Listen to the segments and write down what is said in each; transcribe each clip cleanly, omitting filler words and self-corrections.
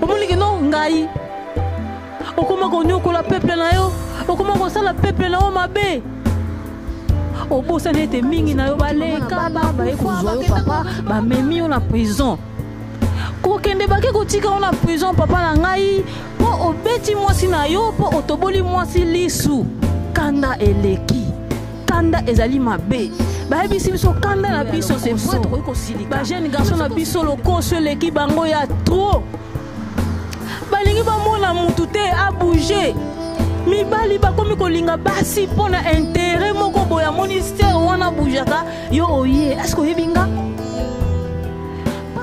Omonike no ngai okoma konyo la peuple na yo okoma kosala peuple na yo mabe obosa nete mingi na yo baleka baba ekozwa yo papa bamemi yo na prison kokende bake kotika yo na prison papa na ngai po obeti mwasi na yo po otoboli mwasi lisu kanda eleki kanda ezali mabe bayebisi biso kanda na biso c'est vrai tokoki kosilika bajeune garçon na biso lokoso eleki bango ya trop balingi bamona mutu te abouge mibali bakomi kolinga basi mpona intérêt moko boye ya ministère wana boujaka yo oye eske oyebi nga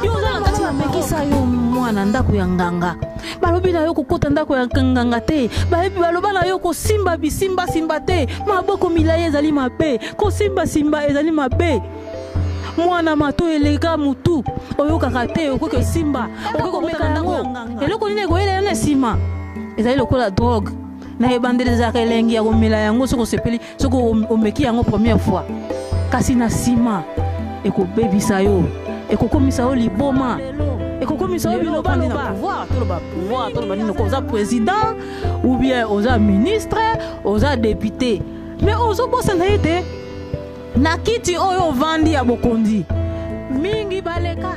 yo oza na kati bamekisa yo mwana ndako ya nganga balobi na yo kokota ndako ya nganga te bayebi baloba na yo kosimba bisimbasimba te maboko milai ezali mabe kosimbasimba ezali mabe mwana mato eleka mutu oyokaka te okoki osimba okoki komeka ndango eloko nini ekoyela yo na nsima ezali lokola drogue na ebandeli ezalaka elengi ya komela yango soki osepeli soki omeki yango première fois kasi na nsima ekobebisa yo ekokomisa yo liboma ekokomisa yo bilobaloba pouvoir toloba nini oza président ou bien oza ministre oza député mais ozobosana ye te na kiti oyo ovandi ya bokonzi mingi baleka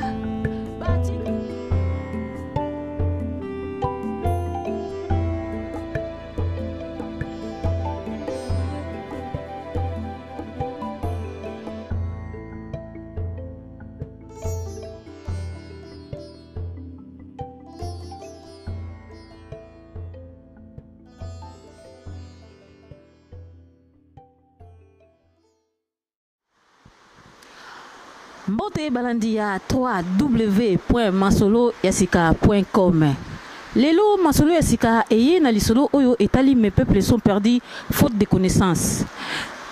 Mbote balandi ya www.masoloyasika.com. Lelo Masolo Yasika eye na lisolo oyo etali mes peuples sont perdus faute de connaissances.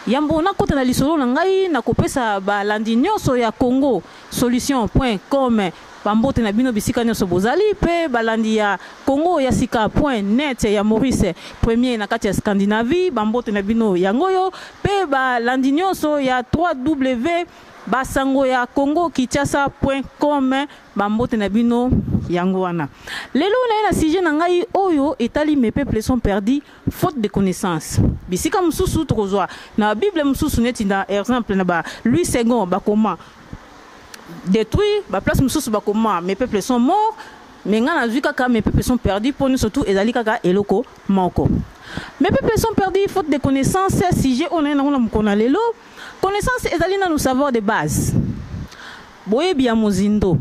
Yambo na kota na lisolo na ngai na kopesa balandi nyonso ya Congo solution.com. Bambote na bino bisika nyonso bozali pe balandi ya Congo Yasika.net ya Maurice premier na kati ya Scandinavie bambote na bino yangoyo pe balandi nyonso ya 3W basango ya Congo Kinshasa.com bambote na bino yango wana. Lelo na sujet na ngai oyo etali mes peuples sont perdus faute de connaissances. Bisika mususu tokozwa na Bible mususu neti na exemple na ba Louis II bakoma détruit ba place mususu bakoma mes peuples sont morts mais nga na zuka ka mes peuples sont perdus pour nous surtout ezali kaka eloko moko. Mes peuples sont perdus faute de connaissances sujet on na ngona mukona lelo. Connaissance ezali na nous savoir de base. Boye bia mozindo.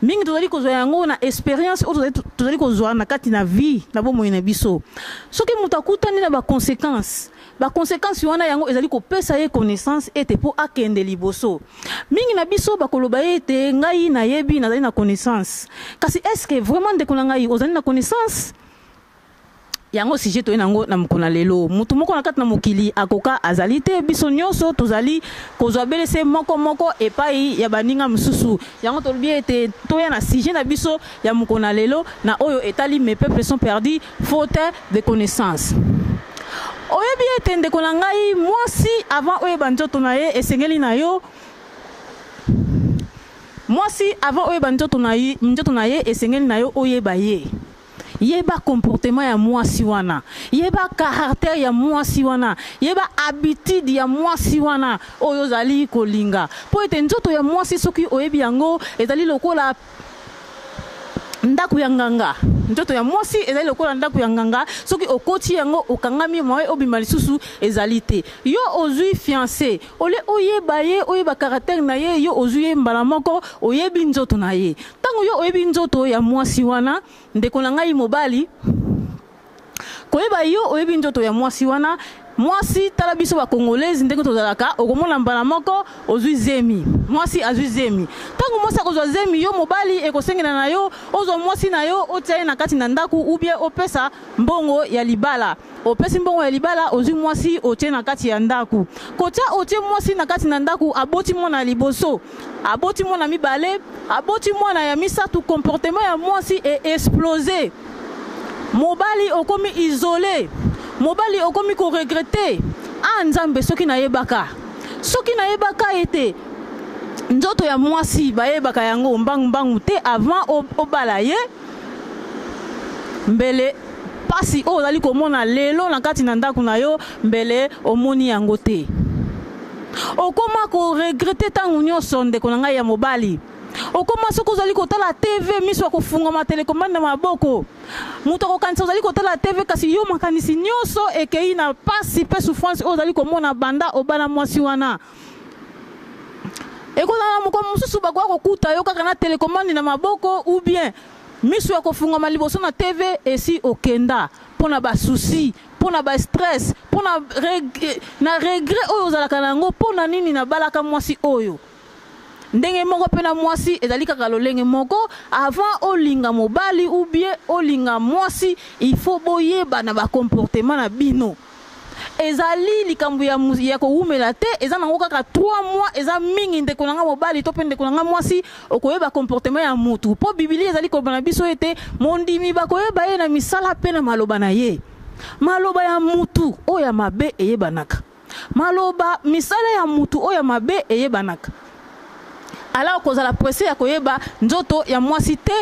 Mingi tozali kozwa yango na expérience ou tozali kozwa na kati na vie na bomo ina biso. Soki mutakutani na ba conséquences. Ba conséquences wana yango ezali kopesa ye connaissance ete po akende liboso. Mingi na biso bakoloba ete ngai na yebi nazali na connaissance. Kasi est-ce que vraiment ndeko na ngai ozali na connaissance? Yango sujet to nango na mukona lelo mutu moko na kati na mokili akoka azali te biso nyonso tozali kozwa belese moko epai ya baninga mususu yango tolobi ete toya na sujet na biso ya mukona lelo na oyo etali mes peuples sont perdus faute de connaissances. Oyebi ete ndeko na ngai mwasi avant oyo banzoto na ye esengeli na yo mwasi avant oyo banzoto na ye esengeli na yo oyeba ye. Yeba comportement ya mwasi wana, yeba caractère ya mwasi wana, yeba habitude ya mwasi wana oyo zali kolinga. Po ete nzoto ya mwasi soki oyebi yango ezali lokola ndaku ya nganga. nzoto ya mwasi ezali lokola ndako ya nganga soki okoti yango okangami moye obima lisusu ezali te yo ozwi fiancé ole oyeba ye oyeba caractère na ye yo ozwi ye mbala moko oyebi nzoto na ye tango yo oyebi nzoto ya mwasi wana ndeko na ngai mobali koyeba yo oyebi nzoto ya mwasi wana mwasi tala biso ba congolaise ndenge tozalaka okomona mbala moko ozwi zemi mwasi azwi zemi tango mwasi akozwa zemi yo mobali ekosengena na yo ozwa mwasi na yo otia na kati na ndaku ubie opesa mbongo ya libala opesi mbongo ya libala ozwi mwasi otie na kati ya ndaku kotia otie mwasi na kati na ndaku aboti mwana liboso aboti mwana mibale aboti mwana ya misatu comportement ya mwasi est explosé mobali okomi isolé mobali okomi ko regretter nzambe soki na yebaka ete nzoto ya mwasi bayebaka yango mbangu te avant obala ye mbele pasi ozali komona lelo na kati na ndako na yo mbele omoni yango te okoma ko regretter tango nyonso ndeko na ngai ya mobali okoma soko ozali kotala TV miso akofungama telecommande na maboko muto kokanisa ozali kotala TV kasi yo makanisi nyonso ekei na pasi pe souffrance ozali komona banda obala mwasi wana ekozala moko mosusu bakoka kokuta yo kaka na telecommande na maboko ou bien miso akofungama liboso na TV esi okenda pona ba souci pona ba stress pona na regret oyo ozalaka nango pona nini na balaka mwasi oyo ndenge moko pena mwasi ezali kaka lolenge moko avant olinga mobali ou bien olinga mwasi il faut boyeba na ba comportement na bino ezali likambo ya koumela te eza nango kaka 3 mois eza mingi ndeko nanga mobali to pe ndeko nanga mwasi okoyeba comportement ya mutu po biblia ezali kobana biso ete mondimi bakoyeba ye na misala pe na maloba na ye maloba ya mutu oya mabe eyebanaka maloba misala ya mutu oya mabe eyebanaka ala kozala presse ya koyeba nzoto ya mwasi te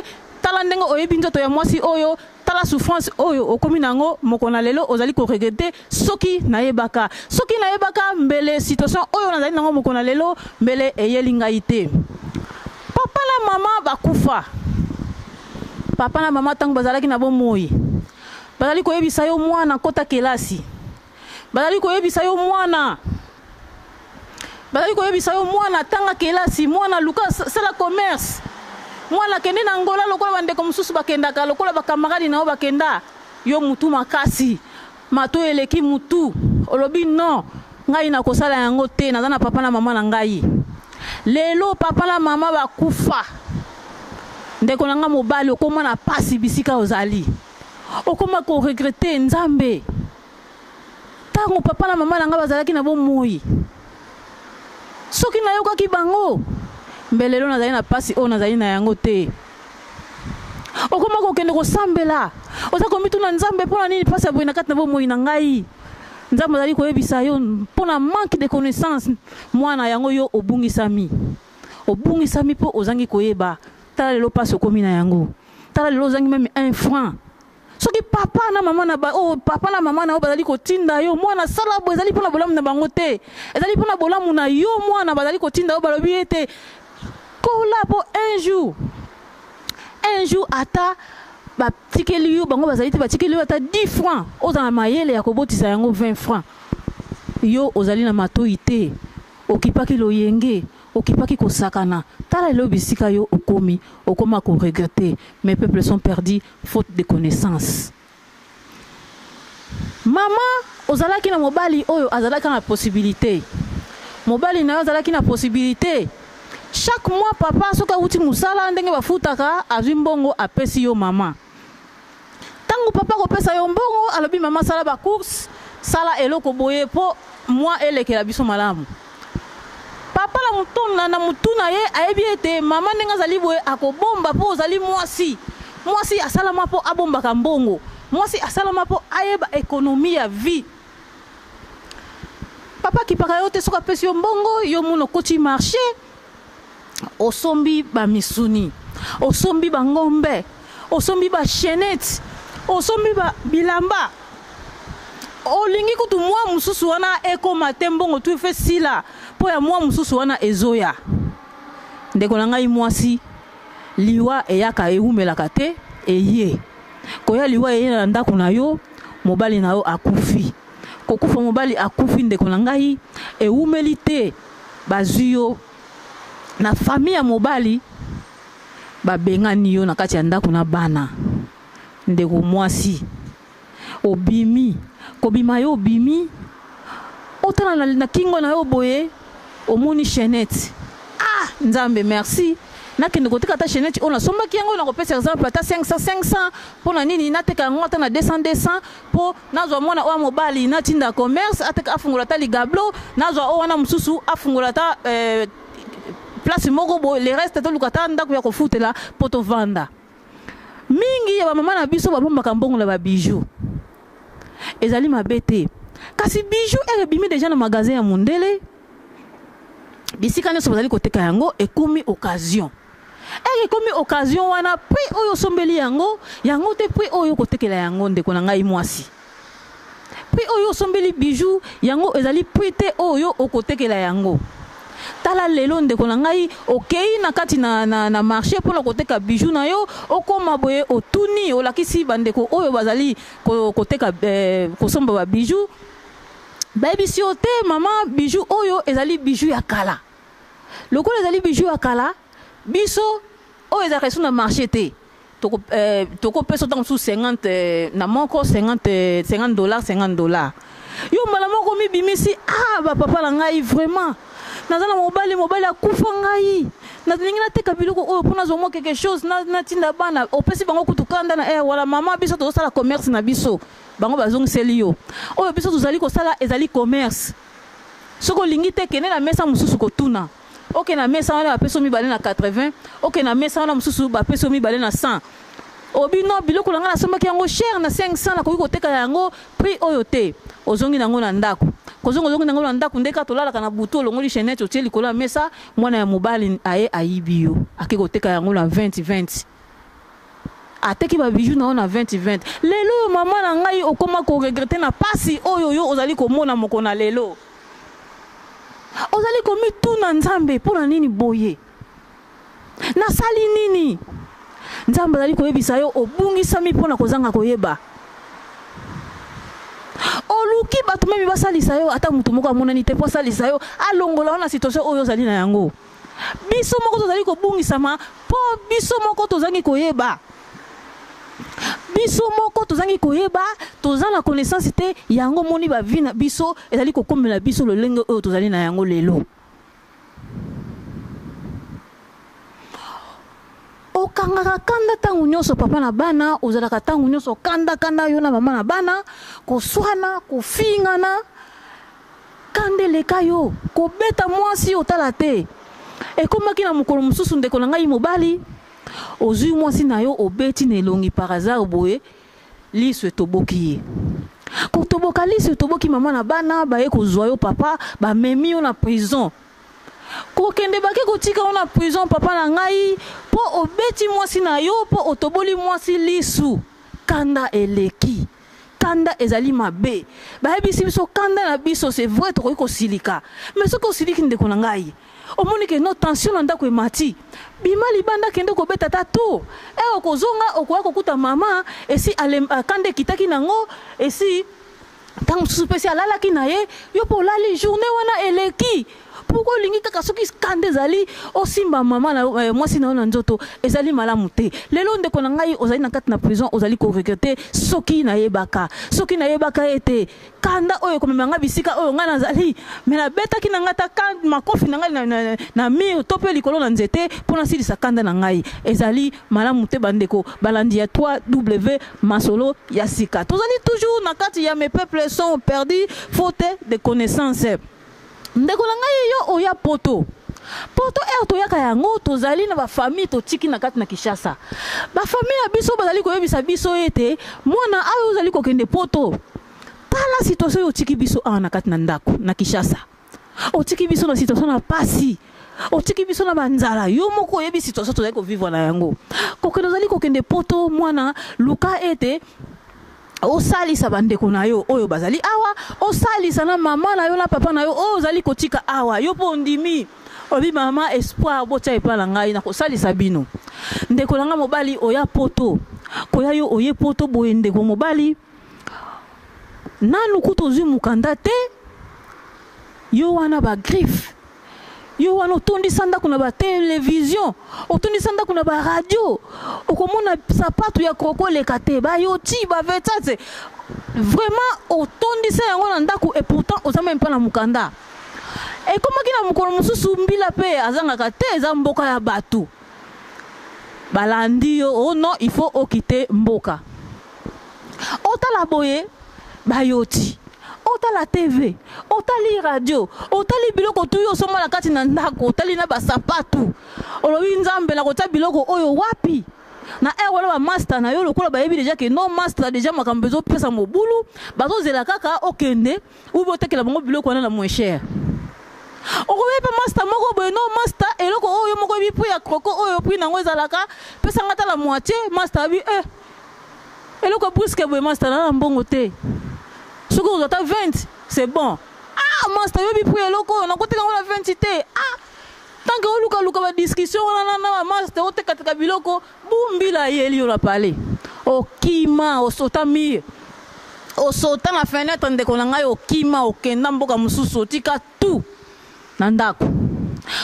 tala ndenge oyebi nzoto ya mwasi oyo tala souffrance oyo okomi nango mokona lelo ozali ko regretter soki nayebaka mbele situation oyo nazali nango mokona lelo mbele eyeli ngai te papa na mama bakufa papa na mama tango bazalaki na bomoi bazali koyebisa yo mwana kota kelasi bazali koyebisa yo mwana tanga kelasi mwana luka sala commerce mwana kende na ngola lokola bandeko mususu bakendaka lokola bakamaradi nao bakenda yo mutu makasi mato eleki mutu olobi non ngai na kosala yango te naza na papa na mama na ngai lelo papa na mama bakufa ndeko nanga mobali okoma na pasi bisika ozali okoma ko regretter nzambe tango papa na mama nanga bazalaki na bomoi soki na yokaki bango mbelelo nazali na pasi o nazali na yango te okoma kokende kosambela oza komituna nzambe mpona nini pasi aboyi na kati na bomoi na ngai nzambe azali koyebisa yo mpona manque de connaissance mwana yango yo obungisami mpo ozangi koyeba tala lelo pasi okomi na yango tala lelo ozangi meme 1 franc soki papa na mama na yo bazali kotinda yo mwana sala bo ezali mpona bolamu na bango te ezali mpona bolamu na yo mwana bazali kotinda yo balobi ete kola po un jour ata batikeli yo bango bazali te batikeli yo ata 10 francs ozala mayele ya kobotisa yango 20 francs yo ozali na matoi te okipaki loyenge okipaki kosakana tala lelo bisika yo okoma ko regretter mes peuples sont perdus faute de connaissance mama ozalaki na mobali oyo azalaki na possibilité mobali na yo azalaki na possibilité chaque mois papa soka uti musala ndenge bafutaka azwi mbongo apesi yo mama tango papa kopesa yo mbongo alobi mama sala ba course sala eloko boye po moi elekela biso malamu papa na mutuna ye ayebi ete mama ndenge azali boye akobomba po ozali mwasi asalama po abombaka mbongo mwasi asalama po ayeba ekonomi ya vie papa kipaka yo te soka pesi yo mbongo yo muno koti marché osombi ba misuni osombi ba ngombe osombi ba chenette osombi ba bilamba olingi kutu mwa mususu wana ekoma te mbongo tu fe sila po ya mwa mususu wana ezoya ndeko na ngai mwasi liwa eyaka eumelaka te eye koya liwa ye na ndako na yo mobali na yo akufi kokufa mobali akufi ndeko na ngai ewumeli te bazwi yo na famille ya mobali babengani yo na kati ya ndako na bana ndeko mwasi obimi kobima yo obimi otala na kingo na yo boye omoni chaînette nzambe merci nakende koteka ta chaînette on a sombaki yango na kopesa exemple ata 500 pona nini nateka yango ata na 200 po nazwa mwana oya mobali natinda commerce ateka afungula ta ligablo nazwa o wana mususu afungula ta place moko bo le reste to lukata ndako ya kofutela poto vanda mingi ya mama na biso babombaka mbongo na ba bijoux ezali mabete kasi bijoux ebimi déjà na magasin ya mondele bisika nyonso bazali koteka yango ekomi occasion ekomi occasion wana prix oyo sombeli yango te prix oyo kotekela yango ndeko na ngai mwasi prix oyo sombeli bijoux yango ezali prix te oyo okotekela yango tala lelo ndeko na ngai okei na kati na marché mpona koteka bijoux na yo okoma boye otuni olakisi bandeko oyo bazali koteka kosomba ba bijoux bayebisi yo te mama bijoux oyo ezali bijoux ya kala lokola ezali bijoux ya kala biso oyo ezalaka esu na marché te tokopesa ntango mosusu 50 na moko $50 yo mbala moko mibimisi bapapa na ngai vraiment naza na mobali akufa ngai nalingi nateka biloko oyo mpo nazwa mwa quelque chose natinda bana opesi bango kutukanda na wala mama biso tozosala commerce na biso bango bazongiseli yo oyo biso tozali kosala ezali commerce soki olingi te kende na mesa mosusu kotuna oke na mesa wana bapesi mibale na 80 oke na mesa wana mosusu bapesi mibale na 100 obino biloko na ngai nasombaki yango cher na 500 nakoki koteka yango prix oyo te ozongi nango na ndako kozongi nango na ndako ndeka tolalaka na butu olongoli chaînette otie likolo ya mesa mwana ya mobali aye ayibi yo ake koteka yango na 20 ateki babiju na yo na 20 lelo oyo mama na ngai okoma koregrete na pasi oyo yo ozali komona moko na lelo ozali komituna nzambe mpona nini boye nasali nini nzambe azali koyebisa yo obungisami mpona kozanga koyeba oluki bato memi basalisa yo ata mutu moko amonani te mpo asalisa yo alongola wana situation oyo ozali na yango biso moko tozali kobungisama mpo biso moko tozangi koyeba biso moko tozangi koyeba toza na connaissance te yango moni bavi na biso ezali kokomela biso lolenge oyo tozali na yango lelo okangaka kanda ntango nyonso papa na bana ozalaka ntango nyonso kanda yo na mama na bana koswana kofingana kanda eleka yo kobeta mwasi otala te ekomaki na mokolo mosusu ndeko na ngai mobali ozwi mwasi na yo obeti na elongi par hasard boye liso etoboki ye kotoboka liso etoboki mama na bana baye kozwa yo papa bamemi yo na prison kokende bake kotika yo na prison papa na ngai po obeti mwasi na yo po otoboli mwasi lisu kanda eleki kanda ezali mabe bayebisi biso kanda na biso c'est vrai tokoki kosilika mais soki osiliki ndeko na ngai omoni ke no tension na ndako emati bima libanda kende kobeta ta to okozonga okoya kokuta mama esi kanda ekitaki nango esi ntango mosusu mpe si alalaki na ye yo mpo olali journée wana eleki pourquoi lingi kaka soki kanda ezali osimba mama na mwasi na yo na nzoto ezali malamu te lelo ndeko na ngai ozali na kati na prison ozali koregrete soki nayebaka ete kanda oyo komema nga bisika oyo nga nazali me nabetaki na ngai ta makofi na ngai na mire to mpe likolo na nzete mpo nasilisa kanda na ngai ezali malamu te bandeko balandi ya 3W masolo ya sika tozali toujours na kati ya mes peuples sont perdus faute de connaissance ndeko na ngai yo oya poto toyaka yango tozali na bafamille totiki na kati na Kinshasa bafamille ya biso bazali koyebisa biso ete mwana ayo ozali kokende poto tala situation otiki biso awa na kati na ndako na Kinshasa otiki biso na situation na pasi otiki biso na banzala yo moko oyebi situation tozali kovivre na yango kokende ozali kokende poto mwana luka ete osalisa bandeko na yo oyo bazali awa osalisa na mama na yo na papa na yo oyo ozali kotika awa yo po ndimi obi mama espoir botia epa na ngai na kosalisa bino ndeko na nga mobali oya poto koya yo oye poto boyende ko mobali nanu kutozu mukanda te yo wana ba griffe yo wana otondisa ndako na ba télévision otondisa ndako na ba radio okomona sapato ya kroko leka te bayoti bavetase vraiment otondisa yango na ndako et pourtant oza même pas na mukanda ekomaki na mokolo mosusu mbila mpe azangaka te eza mboka ya bato balandi yo oh non il faut okite mboka otala boye bayoti otala TV otali radio otali biloko tu yo soma na kati na ndako otali na basapatu olobi nzambe na kota biloko oyo wapi na wala ba master na yo lokola bayebi déjà que non master déjà makambo zo pesa mobulu bazozela kaka okende ubo tekela bango biloko wana na moins cher okoyepe master moko boye non master eloko oyo moko bipu ya kroko oyo puis nango ezalaka pesa ngata la moitié master bi eloko brusque boye master na mbongo te soki ozata 20 c'est bon master yo bipu eloko nakoteka ngo na 20 te tant que oluka ba discussion wana na master otekateka biloko bumbila yeli yo na parler okima osota mire osota na fenêtre ndeko na ngai okima okenda mboka mosusu otika tout na ndako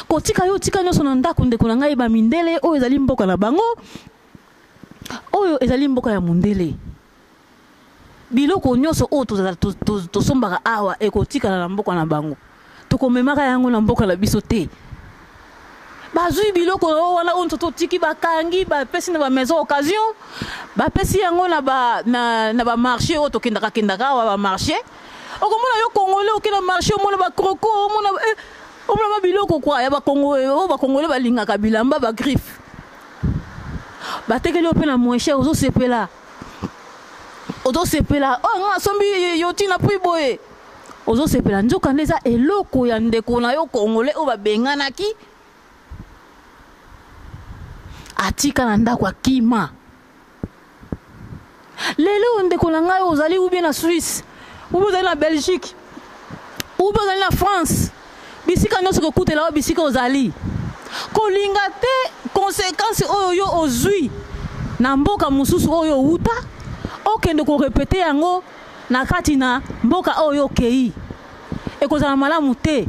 kotika yo tika nyonso na ndako ndeko na ngai bamindele oyo ezali mboka na bango oyo ezali mboka ya mundele biloko nyonso oyo tosombaka awa ekotikala na mboka na bango tokomemaka yango na mboka na biso te bazwi biloko wana oyo totiki bakangi bapesi na bamaison occasion bapesi yango na bamarché oyo tokendaka awa bamarché okomona yo congolais okenda marché omona bakroko omona babiloko kwa ya bakongolais balingaka bilamba bagriffe batekeli yo mpe na moins cher ozosepela nga sombi yo tina pui boye ozosepela nzoka nde eza eloko ya ndeko na yo congolais oyo babenganaki atika na ndako akima lelo ndeko na ngai ozali ou bien na Suisse ou bien na Belgique ou bien na France bisika nyonso kokutela o bisika ozali kolinga te conséquence oyo yo ozwi na mboka mosusu oyo uta okende korepete yango na kati na mboka oyo okei ekozala malamu te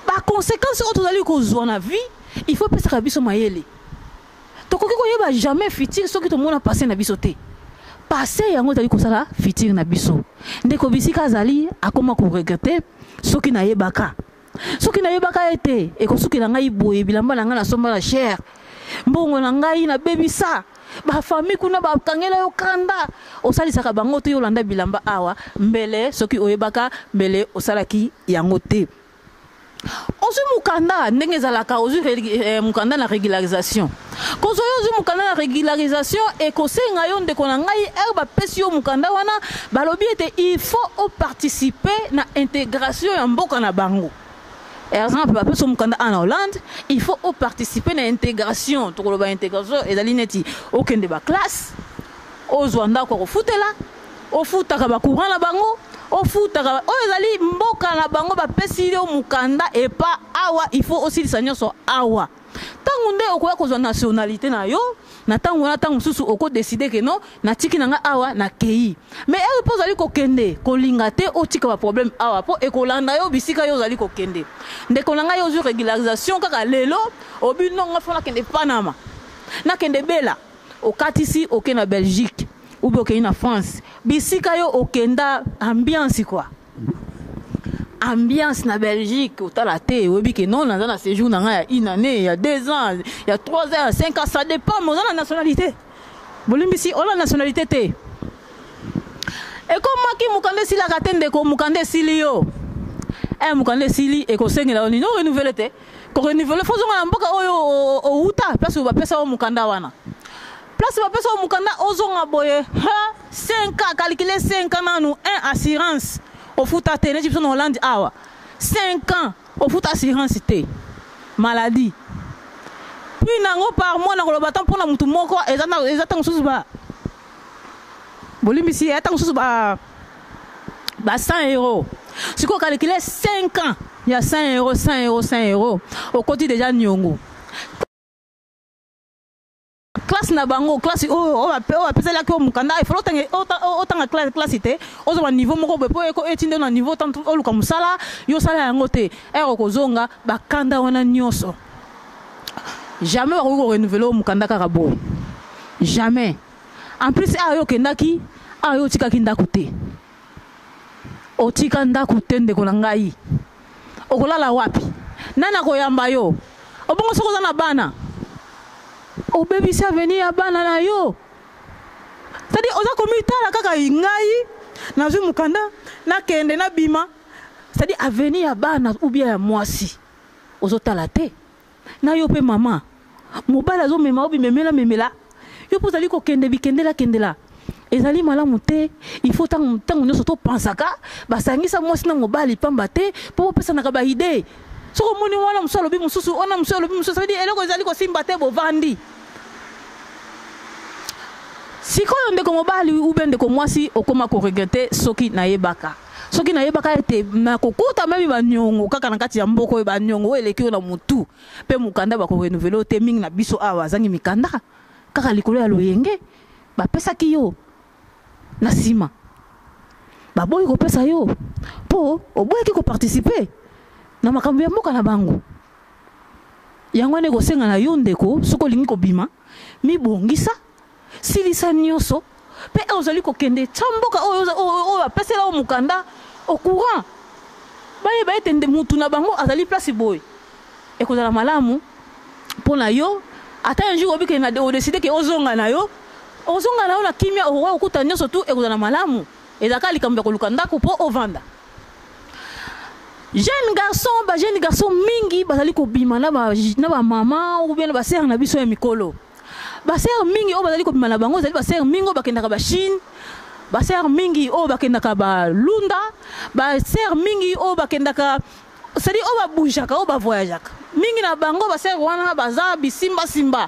baconséquence oyo tozali kozwa na vie il faut pesaka biso mayele tokoki koyeba jamais futur soki tomona passé na biso te passé yango ezali kosala futur na biso ndeko bisika azali akoma koregrete soki nayebaka ete ekosuki na ngai boye bilamba na ngai nasomba na cher mbongo na ngai nabebisa bafamille kuna bakangela yo kanda osalisaka bango te yolanda bilamba awa mbele soki oyebaka mbele osalaki yango te ozwi mukanda ndenge ezalaka ozwi mukanda na régularisation kozwa yo ozwi mukanda na régularisation ekosenga yo ndeko na ngai bapesi yo mukanda wana balobi ete il faut participer na intégration ya mboka na bango. Exemple, après son mukanda en Hollande, il faut participer à l'intégration. Tout le monde intégration et la ligne aucun débat classe. Au Zouanda quoi au foot là, au foot à courant la bango, au foot à ezali mboka na bango ba pesi au mukanda et pas awa. Il faut aussi les seigneurs sont awa. Tant on est au quoi qu'on nationalité na yo. Na tango na tango susu oko décider que non na tiki nanga awa na kei mais elle pose ali ko kende ko lingate o tika ba problème awa po e ko landa yo bisika yo zali ko kende ndeko nanga yo zu régularisation kaka lelo obi non nga fona kende Panama na kende bela o katisi o ke na Belgique ou bien o ke na France bisika yo o kenda ambiance quoi ambiance na Belgique otala te obi que non na séjour na ya une année il y a 2 ans il y a 3 ans 5 ans ça dépend mais on a la nationalité bolimbi si on a la nationalité te et comme ki mukande sila katende ko mukande sili yo mukande sili e ko sengela oni no renouveler te ko renouveler faut zonga mboka oyo o uta place ba pesa o mukanda wana place ba pesa o mukanda ozonga boye 5 ans calculer 5 ans nanu 1 assurance au foot à tenir en Hollande awa 5 ans au foot assurance té maladie puis nango par mois na kolobata mpona mutu moko ezata mususu ba bolimisi ezata mususu ba 100 €. Si ko calculer 5 ans il y a 100 €, 100 €, 100 € au côté déjà nyongo classe na bango classe o apesa la ko mukanda il faut autant classe té ozo ba niveau moko be po ko etinde na niveau tant o luka musala yo sala yango te ero ko zonga ba kanda wana nyoso jamais ko renouveler mukanda kaka bo jamais en plus ayo kendaki ayo tikaki ndako te otika ndako te ndeko na ngai okolala wapi nana koyamba yo obongo soko na bana obebisa venir ya bana na yo c'est-à-dire oza komitala kaka ngai nazwi mukanda na kende na bima c'est-à-dire avenir ya bana ou bien ya mwasi ozotala te na yo pe mama mobala zo mema obi memela yo pozali ko kende kendela ezali malamu te il faut tango nyoso to pensaka basangisa mwasi na mobali pamba te po pesa na ba idée soko moni wana musalo bi mususu ona musalo bi mususu c'est-à-dire eloko ezali ko simba te bovandi sikoyo ndeko mobali ou bien ndeko mwasi okoma ko regretter soki na yebaka ete na kokuta même banyongo kaka na kati ya mboko banyongo eleki na mutu pe mukanda ba ko renouveler te mingi na biso awa zangi mikanda kaka likolo ya loyenge ba pesa ki yo na sima ba boy ko pesa yo po oboy ki ko participer na makambo ya mboka na bango yango ne ko senga na yo ndeko soko lingi ko bima mi bongisa silisa nyoso pe ozali ko kende chamboka o apesela o mukanda au courant ba etende mutu na bango azali place boy e ko za malamu pona yo ata un jour obike na de décider que ozonga na yo na kimia o okuta nyoso tu e ko za malamu e zakali kamba ko lukanda ko po ovanda jeune garçon mingi bazali ko bima na ba mama ou bien ba sœur na biso ya mikolo ba sœur mingi o bazali ko bima na bango bazali ba sœur mingi o bakenda ka ba Chine ba sœur mingi o bakenda ka ba Lunda ba sœur mingi o bakenda ka c'est-à-dire o ba boujaka o ba voyageaka mingi na bango ba sœur wana baza simba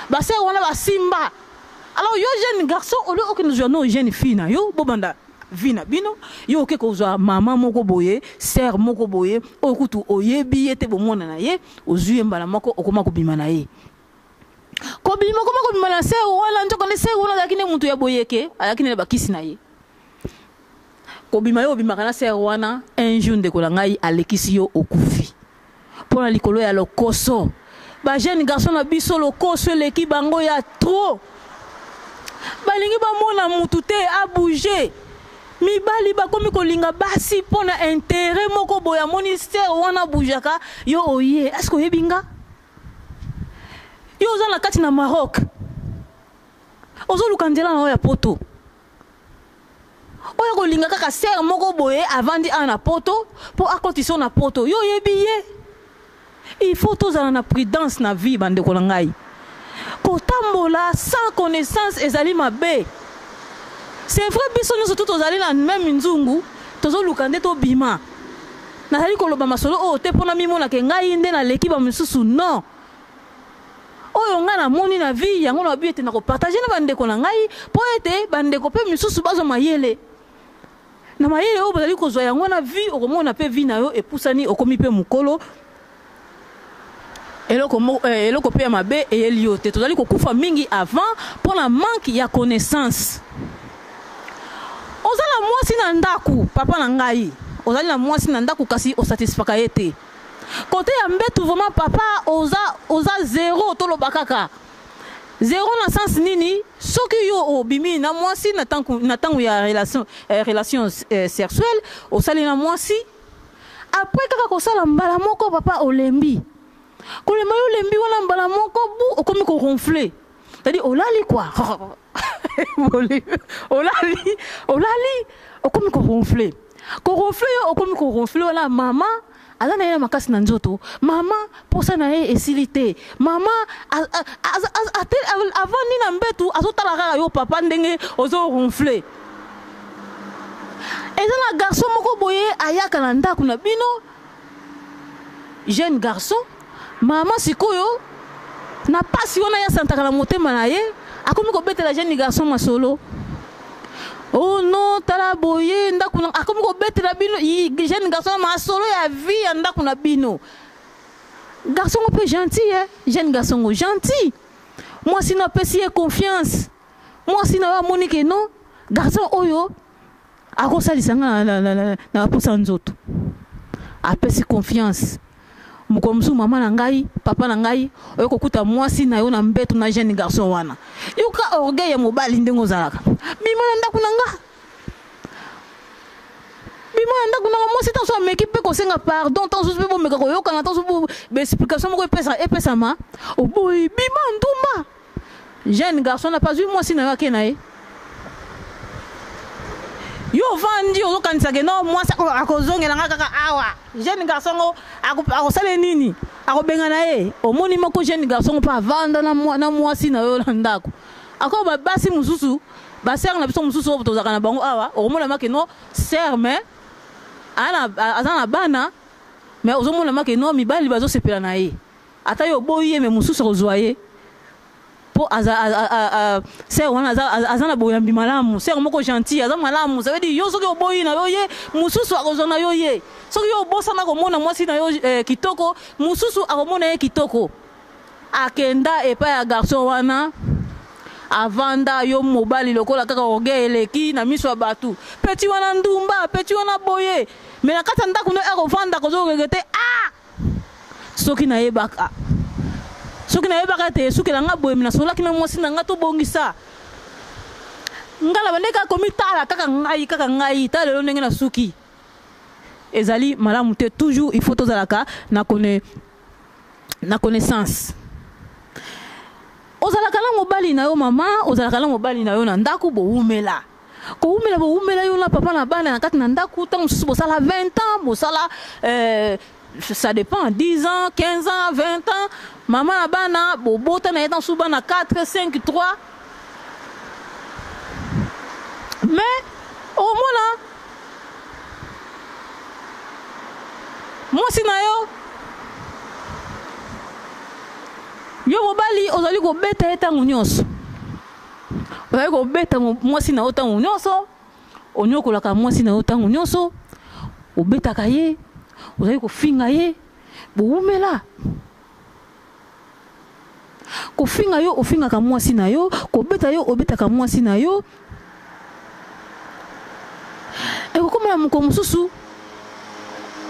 ba sœur wana ba simba alors yo jeune garçon o le okino jono jeune fille na yo bobanda vina bino yo ke ko zwa mama moko boye sœur moko boye okutu oyebi ete bomona na ye ozui mbala moko okoma ko bima na ye ko bima na sœur wala njoko ne sœur wala lakini muntu ya boyeke lakini bakisi na ye ko bima yo bima kana sœur wana un jour ndeko la ngai alekisi yo okufi pona likolo ya lokoso ba jeune garçon na biso lokoso leki bango ya trop balingi ba mona mutu te a bouger mibali bakomi kolinga basi pona intérêt moko boya ministère wana boujaka yo oye est-ce que yebinga yo za na kati na Maroc ozo lukandela na ya poto oya kolinga kaka sœur moko boye avandi ana poto po akotison na poto yo yebiye il faut tozala na prudence na vie bande ko ngai kotambola sans connaissance ezali mabe. C'est vrai biso nous tout ozali na même nzungu tozo lukande to bima na hali ko loba masolo o te pona mimona ke ngai nde na leki ba misusu non oyo nga na moni na vie yango na biete na ko partager na bande ko na ngai po ete bande ko pe misusu bazo mayele na mayele o bazali ko zo yango na vie okomona pe vie na yo epusani okomi pe mukolo eloko pe mabe eyeli yo te tozali ko kufa mingi avant pour la manque ya connaissance. Ozala mwasi na ndaku papa na ngai ozali na mwasi na ndaku kasi o satisfaka yete côté ya mbetu vraiment papa oza zéro to lobakaka zéro na sens nini soki yo obimi na mwasi na tangu ya relation sexuelle osali na mwasi après kaka kosala mbala moko papa olembi kolema yo lembi wana mbala moko bu okomi ko ronfler c'est-à-dire olali quoi olali okomi ko ronfler okomi ko ronfler wala mama azana ya makasi na nzoto mama posa na ye esilite mama avant ni na mbetu azotala kaka yo papa ndenge ozo ronfler ezana garçon moko boye ayaka na ndaku na bino jeune garçon mama sikoyo na pasi wana ya santaka na motema na ye akomi ko betela jeune garçon masolo oh non tala boye ndaku na akomi ko betela bino jeune garçon masolo ya vie ya ndaku na bino garçon peu gentil jeune garçon gentil Moi si na pesi confiance. Moi si na monique non, garçon oyo akosalisa na posa nzoto. Apesi confiance. Mukomsu mama na ngai, papa na ngai, oyo kokuta mwasi na yo na mbeto na jeune garçon wana. Yuka orgueil ya mobali ndengo zalaka. Bima na ndako nanga. Bima na ndako nanga mwasi tanso mekipe ko senga pardon, tanso pe bo meka ko yoka na tanso bo explication moko epesa ma. O boy bima ndumba. Jeune garçon n'a pas vu mwasi na yo kenae. Yo vandi ozo kanisa ke no mwasi akozongela nga kaka awa. Jeune garçon akosala nini? Akobenga na ye. Omoni moko jeune garçon pa vanda na mwasi na yo na ndako. Ako ba basi mususu, ba ser na biso mususu obo tozaka na bango awa. Omona make no ser mais ana bana mais ozomona make no mibali bazo sepela na ye. Ata yo boye mais mususu ozwaye. Po c'est on azana boyambi malamu c'est moko gentil azana malamu ça veut dire yo soki oboyi na yo ye mususu akozona yo ye soki yo bosa na komona mwasi na yo kitoko mususu akomona ye kitoko akenda epa ya garçon wana avanda yo mobali lokola kaka orgueil eleki na miso ya batu petit wana ndumba petit wana boye mais na kata ndako no akovanda kozo regretter soki na ye baka soki na yebaka te soki na nga boye mina solaki na mwasi na nga to bongisa ngala bandeka komitala kaka ngai ta lelo ndenge na suki ezali malamu te toujours il faut tozalaka na connaissance ozalaka na mobali na yo mama ozalaka na mobali na yo na ndako boumela boumela yo na papa na bana na kati na ndako tango susu bosala 20 ans bosala ça dépend 10 ans 15 ans 20 ans maman na bana bobota na etan suba na 4 5 3 mais au mona mwasi na yo mobali ozali kobeta etango nyonso ozali kobeta mwasi na yo ntango nyonso onyokolaka mwasi na yo ntango nyonso obetaka ye ozali kofinga ye boumela kofinga yo ofingaka mwasi na yo kobeta yo obetaka mwasi na yo ekokomela moko mosusu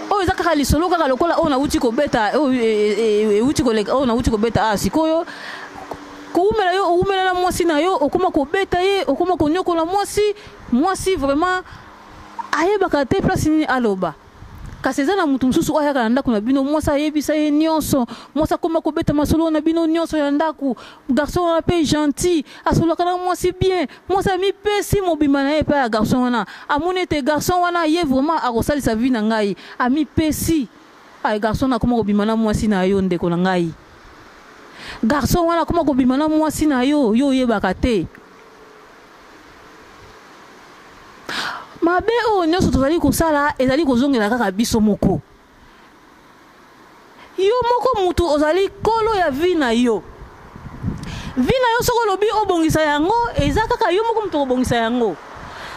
oyo eza kaka lisolo kaka lokola oyo nauti kobeta oyo nauti kobeta sikoyo koumela yo oumela na mwasi na yo okoma kobeta ye okoma konyokola mwasi vraiment ayebaka te place nini aloba kasi eza na mutu mosusu oyo ayaka na ndako na bino mwasi ayebisa ye nyonso mwasi akoma kobeta masolo na bino nyonso ya ndako garçon wana mpe gentil asololaka na mwasi bien mwasi amipesi mobimba na ye epai ya garçon wana amoni ete garçon wana ye vraiment akosalisa vi na ngai amipesi garçon wana akoma kobima na mwasi na yo ndeko na ngai garçon wana akoma kobima na mwasi na yo yo oyebaka te mabe o nyonso tozali kosala ezali kozongela kaka biso moko yo moko mutu ozali kolo ya vi na yo soko lobi obongisa yango eza kaka yo moko mutu obongisa yango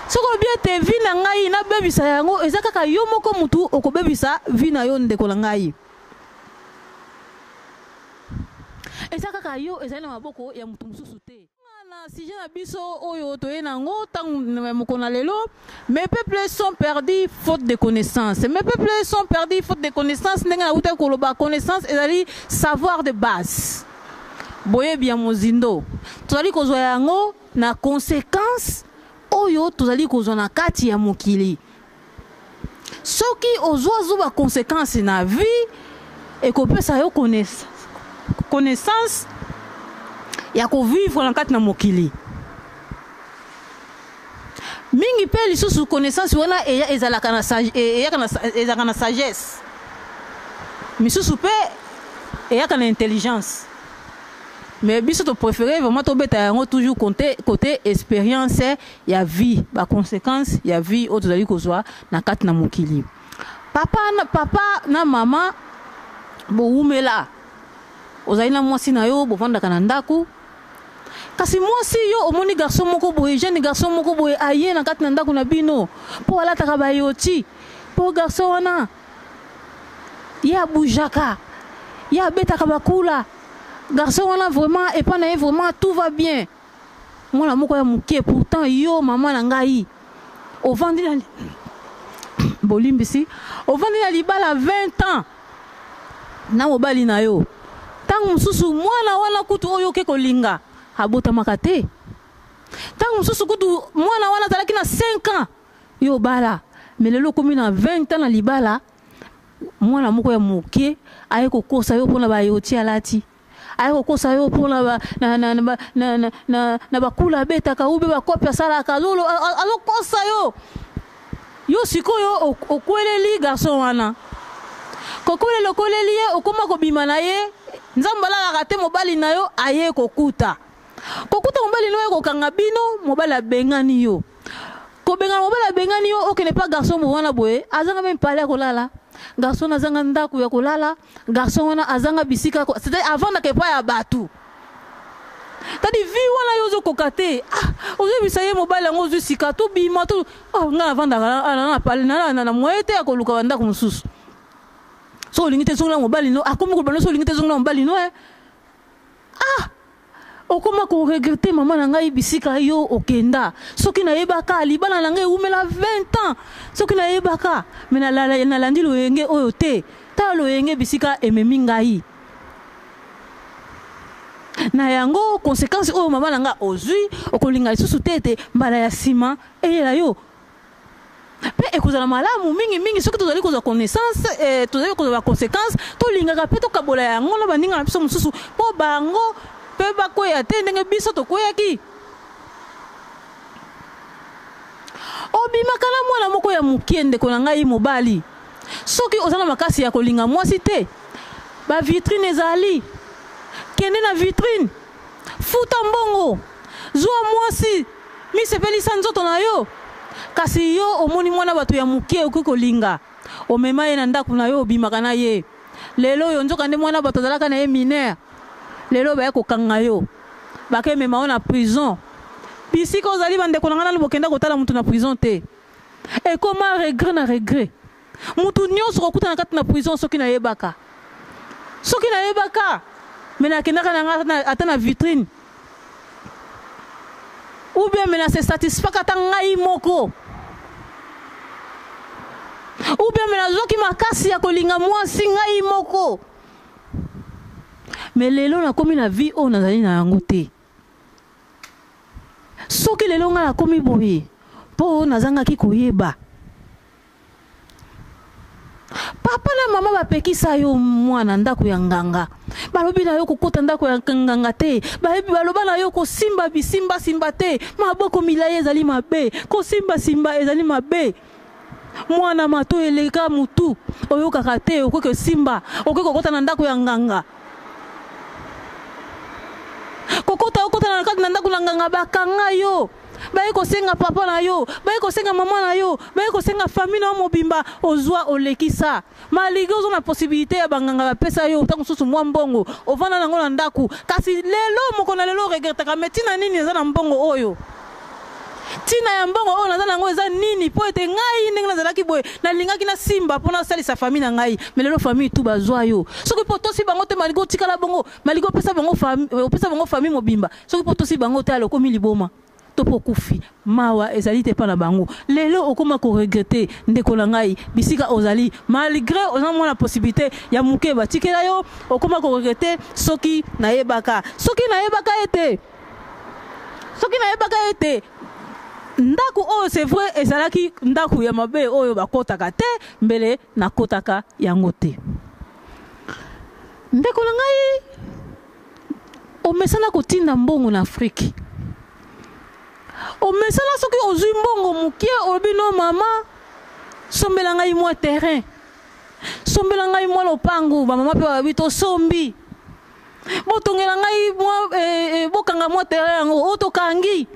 soko lobi ete vi na ngai na bebisa yango eza kaka yo moko mutu okobebisa vi na yo ndeko na ngai eza kaka yo ezali na maboko ya mutu mosusu te si j'ai biso oyo toyenango tang mokona lelo mes peuples sont perdus faute de connaissances ndenga na uta koloba connaissance ezali savoir de base boye bien mozindo tozali kozwa yango na conséquence oyo tozali kozwa na kati ya mokili soki ozwa zuba conséquence na vie ekopesa yo connaissance ya kovivre na kati na mokili mingi pe lisusu connaissance wana ezalaka na sagesse misusu pe eyaka na intelligence mais biso to préféré vraiment tobeta yango toujours côté expérience ya vie ba conséquence ya vie oyo tozali kozwa na kati na mokili papa na mama boumela ozali na mwasi na yo bovandaka na ndako kasi mwasi yo omoni garçon moko boye jeune garçon moko boye aye na kati na ndako na bino po alataka bayoti po garçon wana ya bujaka ya betaka bakula garçon on a vraiment et pas vraiment tout va bien. Moi la moko ya mukie pourtant yo maman na ngai au vandi na bolimbisi au vandi na libala 20 ans na mobali na yo tangu mususu mwana wana kutu oyo ke kolinga abota makate tangu mususu kutu mwana wana talaki na 5 ans yo bala mais lelo komi na 20 ans na libala mwana moko ya mukie aye kokosa yo pona ba yoti alati aye kokosa yo pona na bakula beta ka ube bakopia sala ka lolo alo kosa yo sikoyo okweleli garçon wana kokwele lokoleli ye okoma kobima na ye nzambala kate mobali na yo aye kokuta mobali no ye kokanga bino mobali abengani yo kobenga mobali abengani yo okene pa garçon wana boye azanga même parler kolala garçon azanga ndaku ya kolala garçon wana azanga bisika c'était avant na kepa ya batu tadi vi wana yo zo kokate ozo bisaye mobali ngo zo sika to bima to nga avanda na parler na moyete ya koluka banda ku mususu so lingite zonga mobali no akomi ko bano so lingite zonga mobali no okoma ko regretter maman na ngai bisika yo okenda soki na yebaka libana na ngai umela 20 ans soki na yebaka mena na landi loyenge oyo te ta loyenge bisika ememi ngai na yango conséquence oyo maman na nga ozui okolinga lisusu tete mbala ya sima eyela yo pe ekozala malamu mingi soki tozali kozwa connaissance tozali kozwa conséquence tolingaka pe tokabola yango na baninga na biso mosusu po bango pe bakoya te ndenge biso tokoyaki obimaka na mwana moko ya mokie ndeko na ngai mobali soki ozala makasi ya kolinga mwasi te ba vitrine ezali kende na vitrine futa mbongo zwa mwasi misepelisa nzoto na yo kasi yo omoni mwana bato ya mokie okoki kolinga omema ye na ndako na yo obimaka na ye lelo yo nzoka nde mwana bato azalaka na ye mineur lelo baye kokanga yo bakemema yo na prison bisika ozali bandeko na nga nanu bokenda kotala mutu na prison te ekoma regret na regret mutu nyonso kokuta na kati na prison soki nayebaka me nakendaka na nga ata na vitrine ou bien me na se satisfaka ata ngai moko ou bien me nazwaki makasi ya kolinga mwasi ngai moko me lelo nakomi na vie oyo nazali na yango te soki lelo nga nakomi boye mpo nazangaki koyeba papa na mama bapekisa yo mwana ndako ya nganga balobi na yo kokota ndako ya nganga te baloba na yo kosimba bisimba te maboko milayi ezali mabe kosimba ezali mabe mwana mato eleka mutu oyokaka te okoki kosimba okoki kokota na ndako ya nganga kokota na kati na ndako na nganga bakanga yo baye kosenga papa na yo baye kosenga mama na yo baye kosenga famille na mobimba ozwa olekisa malgré ozo na possibilité ya banganga bapesa yo tango susu mwa mbongo ovanda nango na ndako kasi lelo moko na lelo regretaka me tina nini eza na mbongo oyo tina ya mbongo oyo naza nango eza nini po ete ngai ndenge nazalaki boye nalingaki na simba mpona asalisa famille na ngai me lelo famille tu bazwa yo soki po tosi bango te malingo otikala bongo malingo opesa bango famille mobimba soki po tosi bango te ala okomi liboma topo kufi mawa ezali te pa na bango lelo okoma ko regretter ndeko na ngai bisika ozali malgré oza mona possibilité ya muke batikela yo okoma ko regretter soki nayebaka ete ndako oyo c'est vrai ezalaki ndako ya mabe oyo bakotaka te mbele nakotaka yango te ndeko na ngai omesana kotinda mbongo na Afrique omesana soki ozwi mbongo mukie olobi no mama sombela ngai mwa terrain sombela ngai mwa lopango bamama mpe babi tosombi botongela ngai mwa bokanga mwa terrain yango oyo tokangi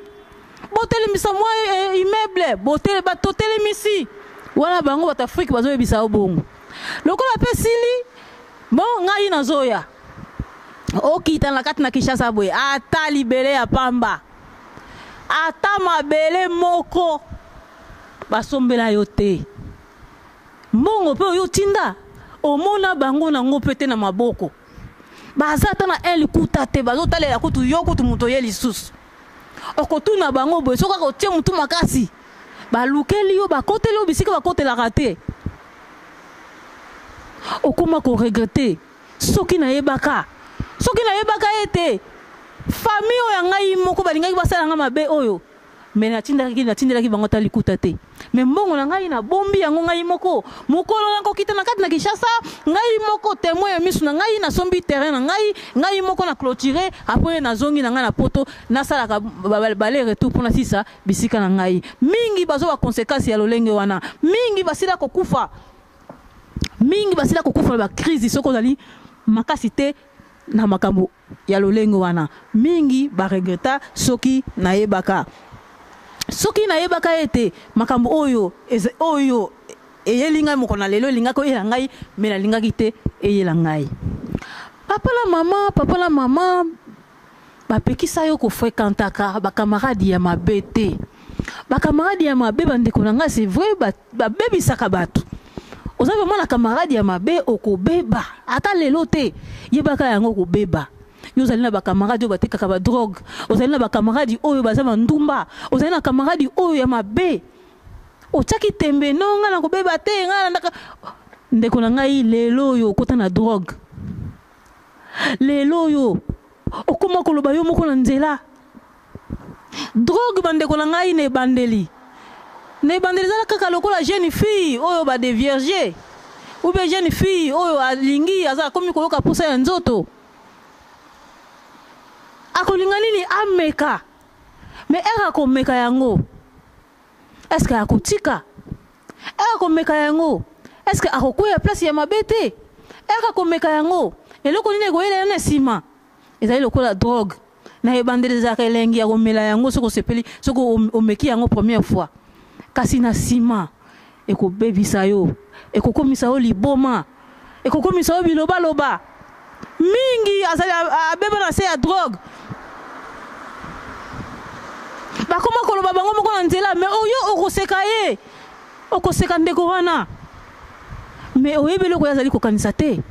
botelemisa mwa immeuble totelemisi wana bango bato Afrique bazoyebisa yo bongo lokola mpe sili bon ngai nazoya okita na kati na Kinshasa boye ata libele ya pamba ata mabele moko basombela yo te mbongo pe oyo tinda omona bango nango pete na maboko bazata na un likuta te bazotalela kutu yo kutu moto ye lisusu okotuna bango boye soki akotie mutu makasi balukeli yo bakoteli yo bisika bakotelaka te okoma koregrete soki nayebaka ete famille oyo ya ngai moko balingaki basalanga mabe oyo me natindelaki bango ta likuta te me mbongo na ngai na bombi yango ngai moko mokolo nakokita na kati na Kinshasa ngai moko témoin ya misu na ngai na sombi terrain na ngai moko na clôturer après na zongi na ngai na poto nasalaka bale retour mpona sisa bisika na ngai mingi bazo ba conséquence ya lolenge wana mingi basila kokufa na ba crise soko zali makasi te na makambo ya lolenge wana mingi ba regreta soki nayebaka ete makambo oyo eyelinga moko na lelo lingako eyela ngai me nalingaki te eyela ngai papa la mama bapekisa yo kofréquentaka bakamaradi ya mabe te bakamaradi ya mabe bandeko na ngai c'est vrai babebisaka bato oza vraiment na camarade ya mabe okobeba ata lelo te yebaka yango kobeba yo ozali na bakamaradi oyo batekaka badrogue ozali na bakamaradi oyo baza bandumba ozali na kamaradi oyo ya mabe otiaki tembe no nga na kobeba te nga na ndeko na ngai lelo oyo okota na drogue lelo oyo okoma koloba yo moko na nzela drogue bandeko na ngai na ebandeli zala kaka lokola jeune fille oyo ba de vierge ou bien jeune fille oyo alingi azala komi koyoka posa ya nzoto akolinga nini ameka me eka komeka yango est-ce que akotika eka komeka yango est-ce que akokwea place ya mabe te eka komeka yango eloko nini ekoyela na nsima ezali lokola drogue na ebandelezaka elengi ya komela yango soko sepeli soko omeki yango première fois kasi na nsima ekobebisa yo ekokomisa yo liboma ekokomisa yo bilobaloba mingi azali abeba na se ya drogue bakoma koloba bango moko na nzela me oyo okoseka ndeko wana me oyebi eloko oyo azali kokanisa te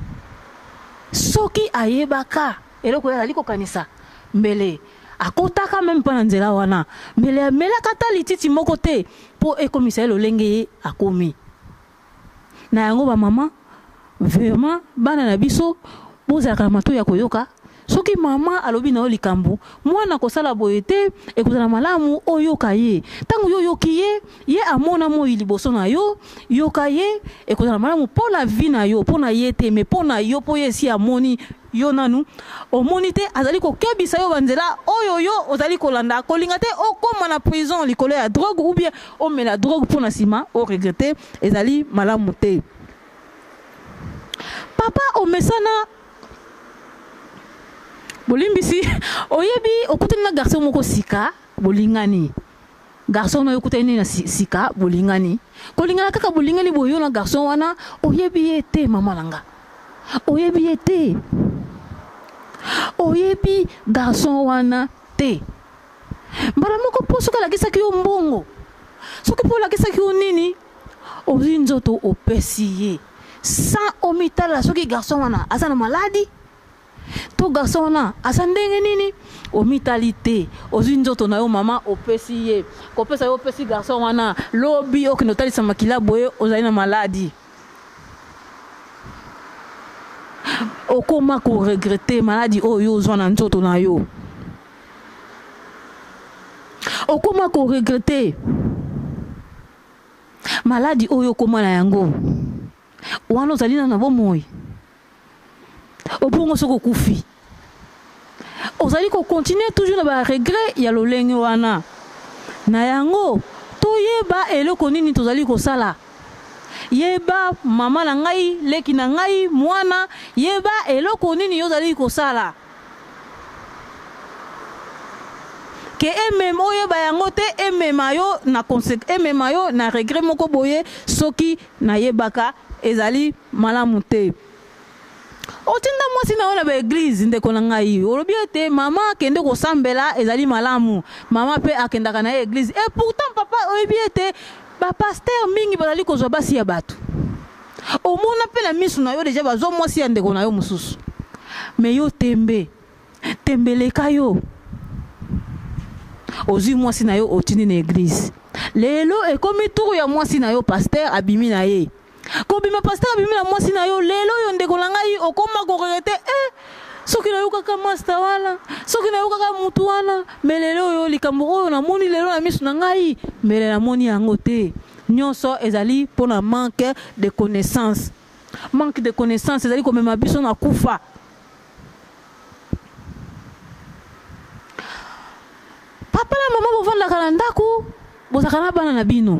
soki ayebaka eloko oyo azali kokanisa mbele akotaka meme mpo na nzela wana mbele amelaka ta lititi moko te mpo ekomisa ye lolenge ye akomi na yango bamama vraiment bana na biso bozalaka na matoi ya koyoka soki mama alobi na yo likambo mwana kosala boye te ekozala malamu oyoka ye ntango yo yoki ye amona moi liboso na yo yoka ye ekozala malamu mpo na vi na yo mpo na ye te me mpo na yo mpo ye esi amoni yo nanu omoni te azali kokebisa yo banzela oyo yo ozali kolanda kolinga te okoma na prison likolo ya drogue ou bien omela drogue mpo na nsima oregrete ezali malamu te papa omesana bolimbisi oyebi okutani na garçon moko sika bolingani garçon na yokutani na sika bolingani kolingana kaka bolingani boyo na garçon wana oyebi ye te mama nanga oyebi ye te oyebi garçon wana te mbala moko po soki alakisaki yo mbongo soki po alakisaki yo nini ozwi nzoto opesi ye sans omitala soki garçon wana aza na maladi to garçon wana aza ndenge nini omitali te ozwi nzoto na yo mama opesi ye kopesa yo opesi garçon wana lobi okende otalisa makila boye ozali na maladi okoma koregrete maladi oyo ozwa na nzoto na yo okoma koregrete maladi oyo okoma na yango wana ozali na bomoi obongo soko kufi ozali kokontinue toujours na baregret ya lolenge wana na yango toyeba eloko nini tozali kosala yeba mama na ngai leki na ngai mwana yeba eloko nini yozali kosala ke emema oyeba yango te emema yo na regret moko boye soki nayebaka ezali malamu te otinda mwasi na yo na baeglize ndeko na ngai olobi ete mama akende kosambela ezali malamu mama mpe akendaka na ye eglize et pourtant papa oyebi ete bapaster mingi bazali kozwa basi ya bato omona mpe na misu na yo deja bazwa mwasi ya ndeko na yo mosusu mais yo tembe tembeleka yo ozwi mwasi na yo otindi na église lelo ekomi turu ya mwasi na yo pasteur abimi na ye kobima pasteur abimi na mwasi na yo lelo yo ndeko na ngai okoma koregrete soki na yo kaka master wana soki na yo kaka mutu wana mais lelo yo likambo oyo namoni lelo na misu na ngai mais namoni yango te nyonso ezali mpona manque de connaissance ezali komema biso na kufa. Papa na mama bovandaka na ndako bozaka na bana na bino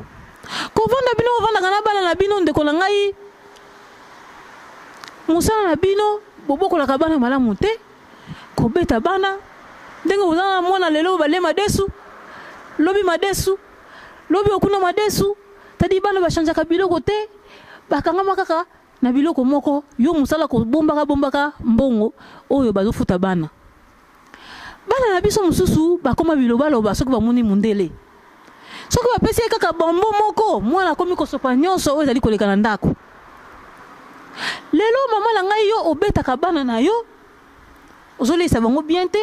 kovanda bino bovandaka na bana na bino ndeko na ngai mosala na bino bobokolaka bana malamu te kobeta bana ndenge ozala na mwana lelo bale madesu lobi okuna madesu tadi bana bashanjaka biloko te bakangama kaka na biloko moko yo mosala kobombaka mbongo oyo bazofuta bana na biso mosusu bakoma bilobaloba soki bamoni mundele soki bapesi ye kaka bambo moko mwana akomi kosopa nyonso oyo ezali koleka na ndako lelo mama na ngai yo obetaka bana na yo ozolesa bango bien te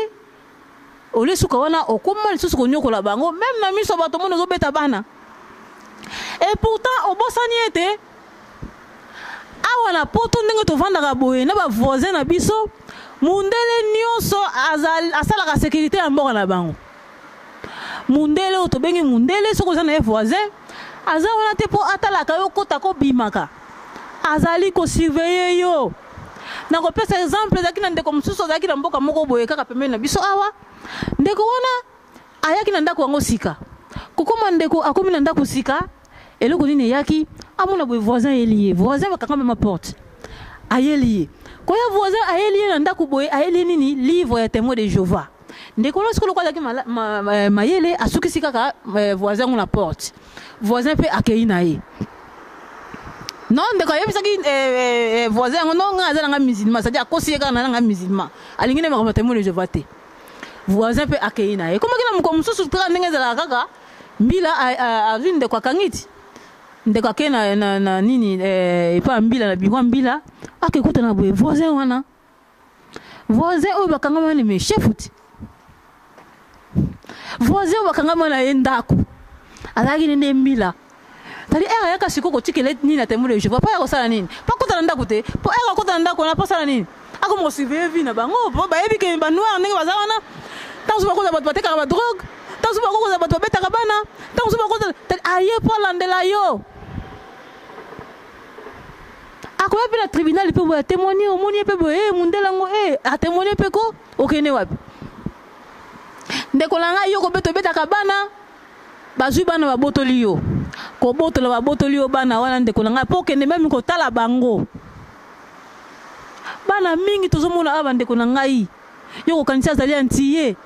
olesuka wana okoma lisusu konyokola bango même na miso bato mona ozobeta bana et pourtant obosani ete awa na poto ndenge tovandaka boye na bavoisin na biso mundele nyonso asalaka sécurité ya mboka na bango mundele oyo tobengi mundele soki oza na ye voisin aza wana te mpo atalaka yo kota kobimaka azali kosurveille yo nakopesa exemple ezalaki na ndeko mosusu azalaki na mboka moko boye kaka pembeni na biso awa ndeko wana ayaki na ndako yango sika kokoma ndeko akomi na ndako sika eloko nini eyaki amona boye voisin ayeli ye voisin bakanga mema porte ayeli ye koya voisin ayeli ye na ndako boye ayeli ye nini livre ya témoin de Jéhovah ndeko lorsque lokwa azalaki mayele asukisi kaka voisin ngo na porte voisin mpe akei na ye non ndeko ayebisaki voisin yango no nga aza nanga musulman c'est-à-dire akosi ye kaka na nanga musulman alingi ne makambo témoin de Jéhovah te voisin mpe akei na ye komaki na moko mosusu kaka ndenge ezalaka kaka mbila azwi ndeko akangi ti ndeko akei na nini epa mbila na bikwa mbila akekuta na boye voisin wana voisin oyo bakangama na chef ti voisin oyo bakangama na ye ndako azalaki nende mbila tadi ere ayaka siko kotikele nini na témoin de Jéhovah mpo ayakosala nini mpo akota na ndako te mpo ere akota na ndako wana mpo asala nini akoma kosurveille vi na bango mpo bayebi ke banoire ndenge baza wana ntango so bakoza bato batekaka badrogue ntango so bakoza bato babetaka bana ntango so bakoza aye mpo alandela yo akoya mpe na tribunal mpe boye atémoigne omoni ye mpe boye mundela ngo atémoigne mpe ko okende wapi ndeko na ngai yo kobeta obetaka bana bazwi bana babotoli yo kobotola babotoli yo bana wana ndeko na ngai mpo okende meme kotala bango bana mingi tozomona awa bandeko na ngai yo kokanisi azali antiye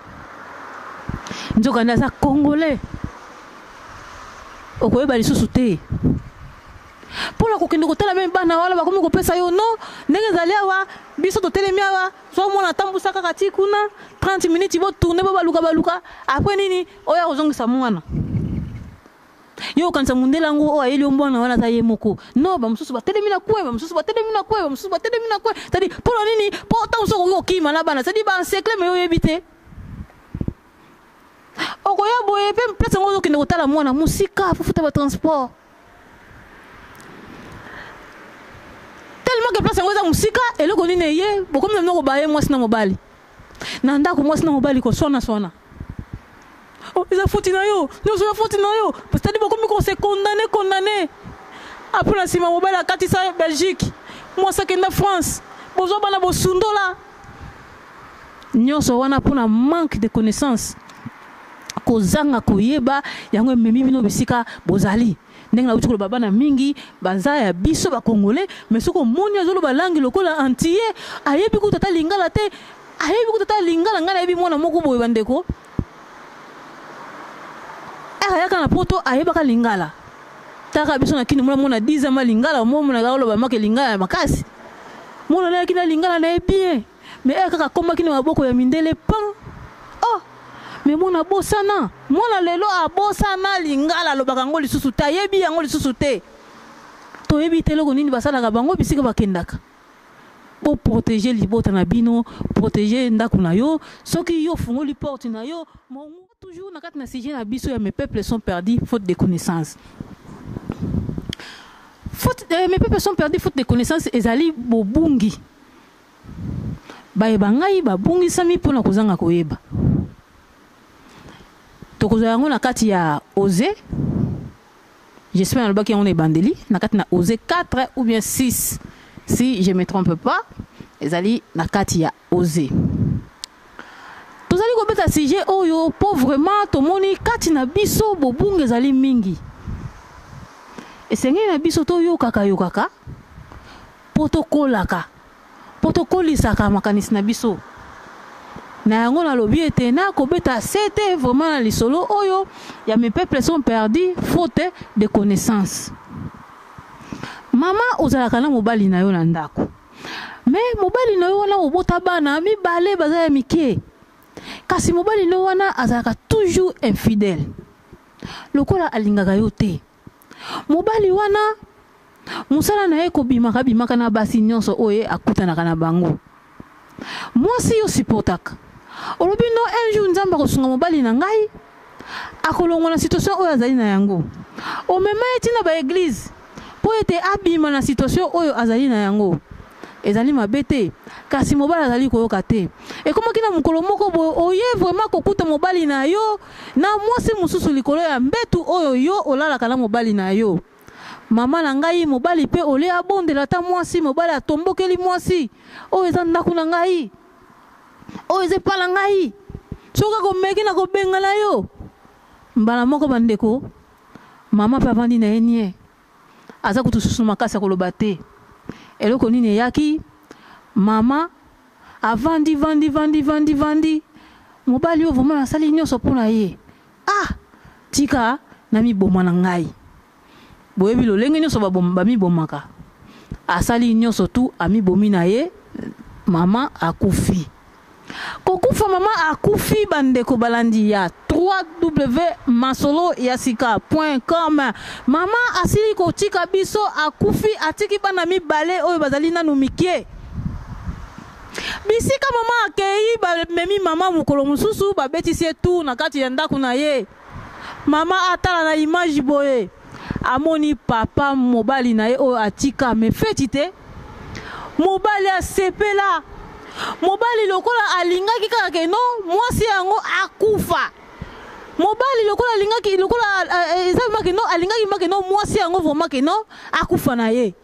nzokandi aza congolais okoyeba lisusu te mpona kokende kotala meme bana wana bakomi kopesa yo no ndenge ezali awa biso totelemi awa zomona tambusa kaka ti kuna 30 minutes botourne bo baluka apres nini oyo akozongisa mwana yo okanisa mundele yango oyo ayeli yo mwana wana aza ye moko no bamosusu batelemi na kwe bamosusu batelemi na kwe tadi mpona nini mpo ntango so okoki kokima na bana tadi bansekle me oyebi te okoya boye mpe place yango ozokende kotala mwana mosika fofuta batransport tellement que place yango eza mosika eloko nini eye bokomi na minoko baye mwasi na mobali na ndako mwasi na mobali koswana eza foti na yo nyonso ya foti na yo c'est-à-dire bokomi kose condamné apres na nsima mobali akatisa Belgique mwasi akenda France bozwa bana bosundola nyonso wana mpona manque de connaissance kozanga koyeba yango ememi bino bisika bozali ndenge nauti koloba bana mingi baza ya biso bakongolais mais soki omoni azoloba langi lokola antiye ayebi kuta ata lingala te ayebi kuta ata lingala ngai nayebi mwana moko boye bandeko ayaka na poto ayebaka lingala taka biso na kini mona 10 ans lingala mona koloba make lingala ya makasi mona na kina lingala na bien mais kaka komba kini maboko ya mindele pan oh mais mona bosana mona lelo abosana lingala lobaka ngo lisusu te ayebi yango lisusu te toyebi te loko nini basalaka bango bisika bakendaka pour protéger libota na bino, protéger ndako na yo, soki yo fungoli porte na yo, toujours na kati na sujet na biso ya mes peuples sont perdus faute de connaissances. Mes peuples sont perdus faute de connaissances ezali bobungi. Bayeba ngai babungi sami pona kozanga koyeba. Tokozala yango na kati ya Osée. J'espère que on est bandeli. Na kati na Osée 4 ou bien 6. Si je ne me trompe pas, ezali na kati ya Osée. Tozali ko beta sujet oyo pauvrement tomoni kati na biso bobungi ezali mingi. Esengi na biso to yo kaka potokolaka. Potokolisaka makanisi na biso. Na yango na lobi ete na kobeta c'était vraiment na lisolo oyo ya mes peuples sont perdus faute de connaissances. Mama ozalaka na mobali na yo na ndako. Mais mobali na yo wana obota bana mibale baza ya mike. Kasi mobali na yo wana azalaka toujours infidèle. Lokola alingaka yo te. Mobali wana musala na ye kobimaka na basi nyonso oye akutanaka na bango. Mwasi yo supportaka. Olobi no un jour nzamba kosunga mobali na ngai akolongo na situation oyo azali na yango. O mema etina ba église po ete abima na situation oyo azali na yango. Ezali mabete kasi mobali azali koyoka te. E koma kina mukolo moko boye oye vraiment kokuta mobali na yo na mwasi mususu likolo ya mbetu oyo yo olalaka na mobali na yo. Mama na ngai mobali pe ole abondela ta mwasi mobali atombokeli mwasi oyo eza ndako na ngai oyo eza pala ngai soka komeki na kobenga na yo mbala moko bandeko mama pe avandi na ye nie aza kutususu makasi koloba te eloko nini eyaki mama avandi vandi mobali oyo vraiment asali nyonso mpona ye tika na miboma na ngai boyebi lolenge nyonso bamibomaka asali nyonso tu amibomi na ye mama akufi kokufa mama akufi bandeko balandi ya www.masoloyasika.com mama asili kotika biso akufi atiki bana mibale oyo bazali nanu mikie bisika mama akei memi mama mukolo mususu babetisi tu na kati ya ndako na ye mama atala na image boye amoni papa mobali na ye oyo atika me feti te mobali asepela mobali lokola alingaki kaka ke no mwasi yango akufa mobali lokola alingaki lokola ezamaki no alingaki make no mwasi yango vraiment ke no akufa na ye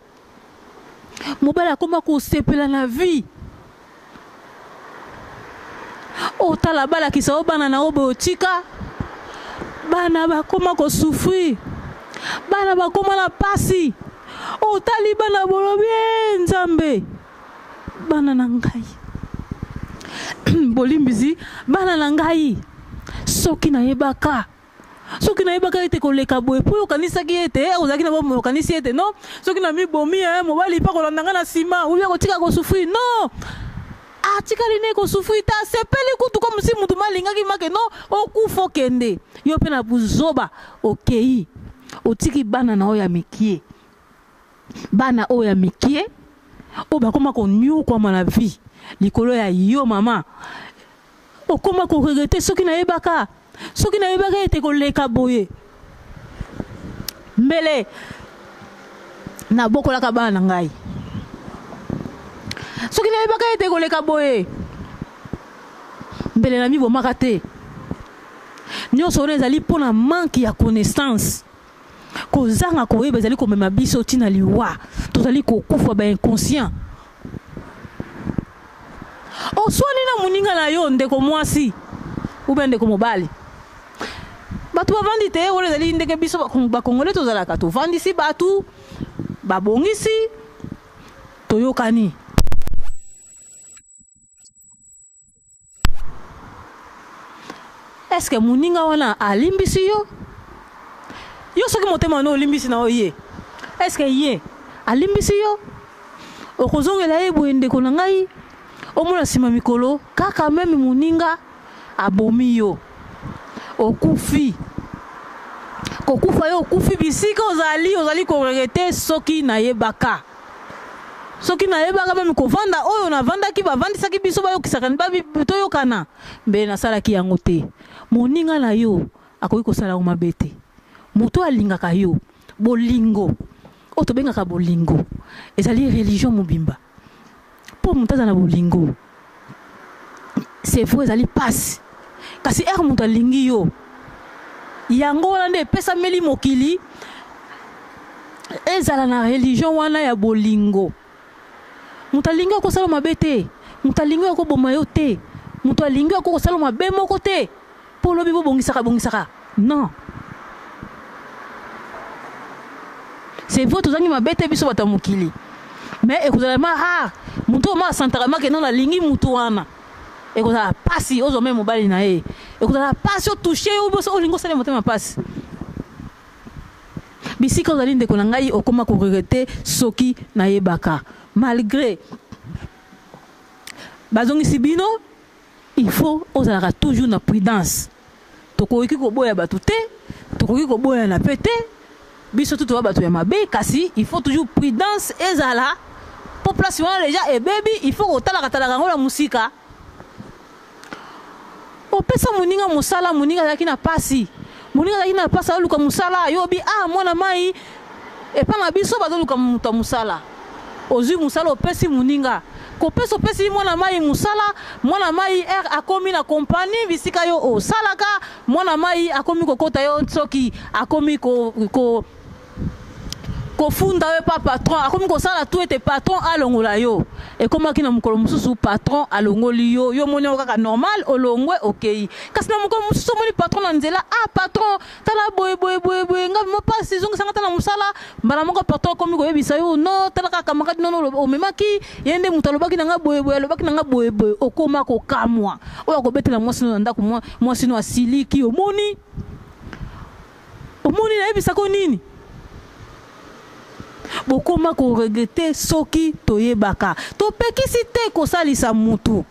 mobali akoma kosepela na vie otala balakisa o bana na obe otika bana bakoma kosouffrir bana bakoma na pasi otali bana bolobi nzambe bana na ngai bolimbizi bana na ngai soki na yebaka ete koleka boye po okanisaki ete ozalaki na bomo okanisi ete no soki na mibomi mobali pa kolanda nga na nsima olia kotika kosufri no atikali ne kosufri ta sepeli kutu comme si mutu malingaki make no okufa okende yo mpe na buzoba okei otiki bana na oyo ya mikie bana oyo ya mikie o bakoma konyukwama na vie likolo ya yo mama okoma koregrete soki nayebaka ete koleka boye mbele nabokolaka bana na ngai soki nayebaka ete koleka boye mbele na mibomaka te nyonso wana ezali mpona manque ya connaissance kozanga koyeba ezali komema biso ntina liwa tozali kokufa bainconscient oswani na moninga na yo ndeko mwasi ube ndeko mobali bato bavandi te wana ezali ndenge biso bakongole tozalaka tovandisi bato babongisi toyokani eske moninga wana alimbisi yo soki motema no olimbisi na oye eske ye alimbisi yo okozongela ye boye ndeko na ngai omona nsima mikolo kaka meme moninga abomi yo okufi kokufa yo okufi bisika ozali koregrete soki nayebaka soki na yeba ka même ko vanda oyo na vanda ki ba vandi saki biso ba yo kisaka ba to yo kana mbe na sala ki yango te moninga na yo akoki ko sala uma bete moto alinga ka yo bolingo o to benga ka bolingo ezali religion mobimba po mutaza na bolingo c'est vrai ezali passe kasi moto alingi yo yango wana nde pesa meli mokili ezala na religion wana ya bolingo moto alingi ko sala mabe te moto alingi ko boma yo te moto alingi ko sala mabe moko te po lobi bongisaka non c'est vrai tozangi mabe te biso bata mokili mais ekozala ma rare moto ma santaka ma ke non alingi moto wana ekozala pasi ozo même mobali na ye ekozala pasi o toucher o boso olingo sala motema pasi bisika ozali ndeko na ngai okoma ko regretter soki na yebaka malgré bazongisi bino il faut ozalaka toujours na prudence tokoki ko boya batu te tokoki ko boya na pete biso tout batu ya mabe kasi il faut toujours prudence ezala population déjà et baby il faut otala ngo la musika opesa muninga musala muninga zaki na pasi muninga zaki na pasa luka musala yobi mwana mai e pa mabiso bazoluka muta musala ozu musala opesi muninga ko peso pesi mwana mai musala mwana mai akomi na compagnie bisika yo osalaka mwana mai akomi kokota yo soki akomi ko funda we pa patron akomi ko sala tout ete patron alongola yo e koma kina mukolo mususu patron alongoli yo moni okaka normal olongwe okay kasi na mukolo mususu moni patron na nzela patron tala boy ngabi mo pasi zonga sangata na musala mbala moko patron komi ko yebisa yo no tala kaka makati no o memaki yende mutalobaki na nga boy alobaki na nga boy okoma ko kamwa oyo ko betela mwasi no ndako mwasi no asiliki omoni na yebisa ko nini bokoma ko regretter soki toyebaka topekisi te kosalisa mutu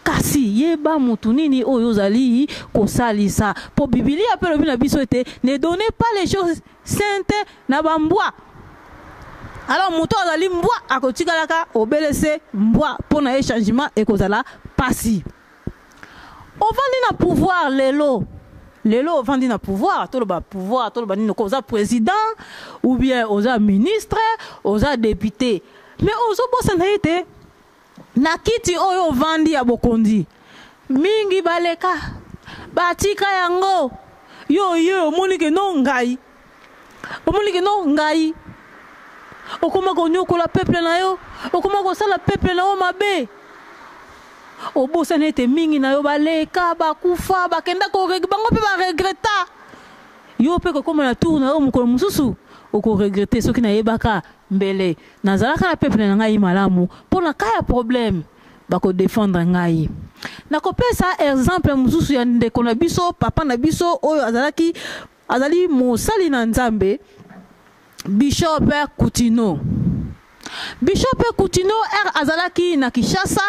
kasi yeba mutu nini oyo ozali kosalisa po Biblia pe lobi na biso ete ne donnez pas les choses saintes na bambwa alors mutu azali mbwa akotikalaka obelese mbwa pona ye changement ekozala pasi ovandi na pouvoir lelo ovandi na pouvoir toloba nino ko oza président ou bien oza ministre oza député mais ozo bosa na ete na kiti oyo ovandi ya bokondi mingi baleka batika yango yo omoni ke no ngai okoma ko nyokola peuple na yo okoma ko sala peuple na yo mabe obosa nete mingi na yo baleka bakufa bakenda ko bango pe ba regretta yo pe ko koma na tour na yo mukolo mususu oko regretter soki na yebaka mbele nazalaka na peuple na ngai malamu pona kaya problème bako défendre ngai nakopesa exemple mususu ya ndeko na biso papa na biso oyo azali mosali na Nzambe Bishop Coutinho azalaki na Kinshasa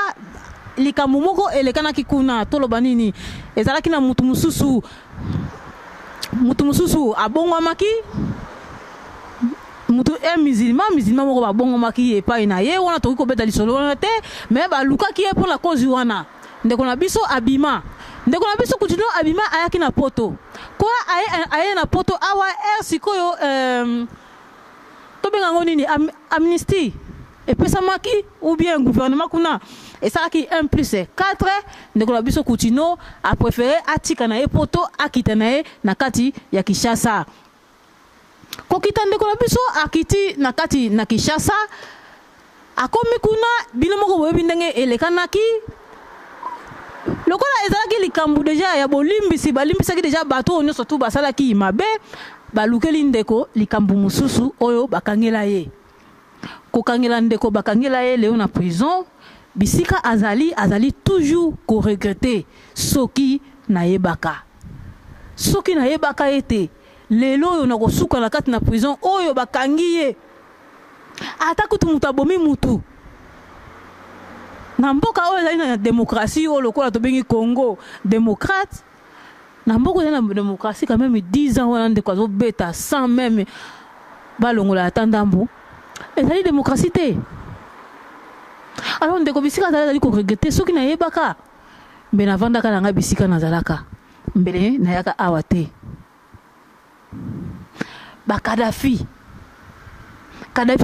likambo moko elekanaki kuna toloba nini ezalaki na mutu mususu abongwamaki mutu musulman moko babongwamaki epai na ye wana toki kobeta lisolo wana te me balukaki ye mpona kozi wana ndeko na biso abima Coutinho abima ayaki na poto koya aye na poto awa sikoyo tobenga ngo nini amnistie epesamaki ou bien gouvernement kuna esalaki 1+4 ndeko na biso Coutinho a préféré atika na ye poto akita na ye na kati ya Kinshasa kokita ndeko na biso akiti na kati na Kinshasa akomi kuna bino moko boyebi ndenge elekanaki lokola ezalaki likambo deja ya bolimbisi balimbisaki deja bato onyo surtout basalaki mabe balukeli ndeko likambo mususu oyo bakangela ye kokangela ndeko bakangela ye leo na prison bisika azali toujours ko regretter soki na yebaka ete lelo oyo na kosuka na kati na prison oyo bakangi ye ata kutu mutu abomi mutu na mboka oyo ezali na démocratie oyo lokola tobengi Congo démocrate na mboka ezali na démocratie quand même 10 ans wana ndeko azobeta sans même balongola ata ndambo ezali démocratie te alors ndeko bisika azali ko regretter soki na yebaka mbe na vandaka na nga bisika nazalaka mbele na yaka awate ba Kadhafi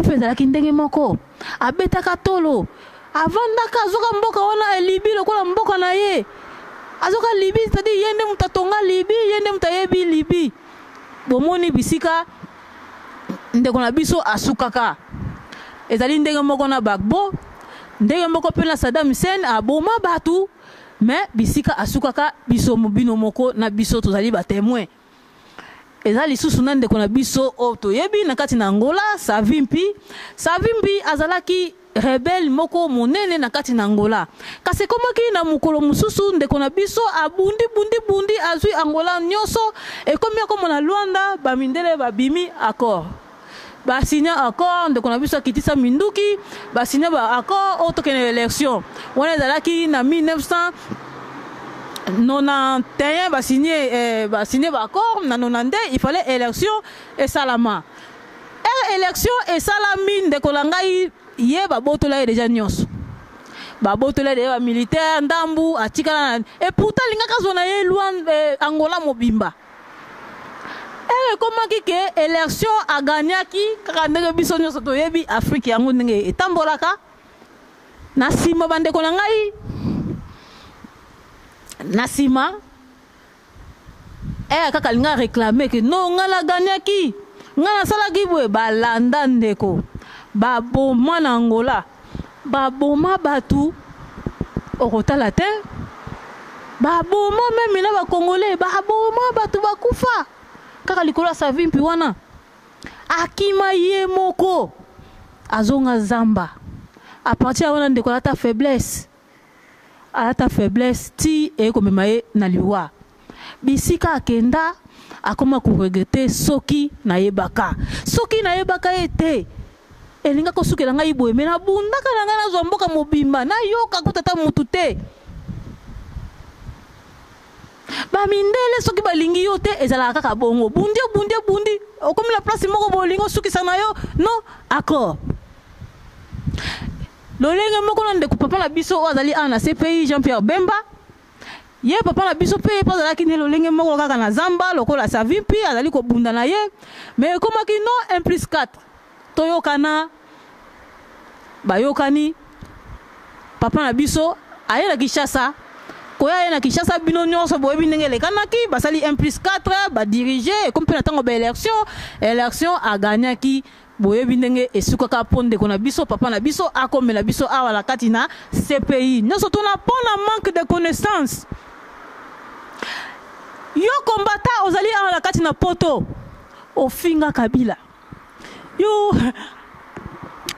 pe ezalaki ndenge moko abetaka tolo avandaka azoka mboka wana Libi lokola mboka na ye azoka Libi, c'est-à-dire yende mutatonga Libi yende mutayebi Libi bomoni bisika ndeko na biso asukaka ezali ndenge moko na Gbagbo ndenge moko pe na Saddam Hussein aboma batu mais bisika asukaka biso mobino moko na biso tozali ba témoin ezali susu na ndeko na biso o toyebi na kati na Angola Savimbi azalaki rebelle moko monene na kati na Angola kasi komaki na mukolo mususu ndeko na biso abundi azwi Angola nyonso ekomi ko mona Luanda bamindele babimi accord basigna accord ndeko na biso akitisa minduki basigna ba accord otokene élection wana ezalaki na 1991 basigné ba accord na 92 il fallait élection et salama élection et salami ndeko la ngai ye babotola déjà nyonso babotola de militaire ndambu atikala et pourtant lingaka zona ye Luanda Angola mobimba comment que élection a gagné qui quand ndenge biso nyonso toyebi Afrique yango ndenge etambolaka na sima bandeko na ngai na sima kaka linga réclamer que non ngala gagné qui ngala sala ki boye balanda ndeko baboma na Angola baboma batu okotala te baboma même na ba Congolais baboma batu bakufa kaka likola Savimbi wana akima ye moko azonga zamba a partir wana ndeko alata faiblesse ti ekomema ye na liwa bisika akenda akoma kuregete soki na yebaka ete elinga kosukela ngai boye me na bundaka na ngai nazwa mboka mobimba nayoka kutata mutu te bamindele soki balingi yo te ezalaka kaka bongo bundi okomi la place moko bolingo sukisa na yo non accord lolenge moko na ndeko papa na biso azali ana CPI Jean-Pierre Bemba ye papa na biso pe azalaki ne lolenge moko kaka na zamba lokola Savimbi azali ko bunda na ye mais komaki non 1+4 toyokana bayokani papa na biso ayela Kinshasa koya na Kinshasa bino nyonso boyebi ndenge lekanaki basali 1+4 ba diriger comme pe na tango ba élection a gagnaki boyebi ndenge esukaka ponde kona biso papa na biso akomela biso awa la kati na CPI nyonso tona pona manque de connaissance yo combattant ozali awa la kati na poto ofinga Kabila yo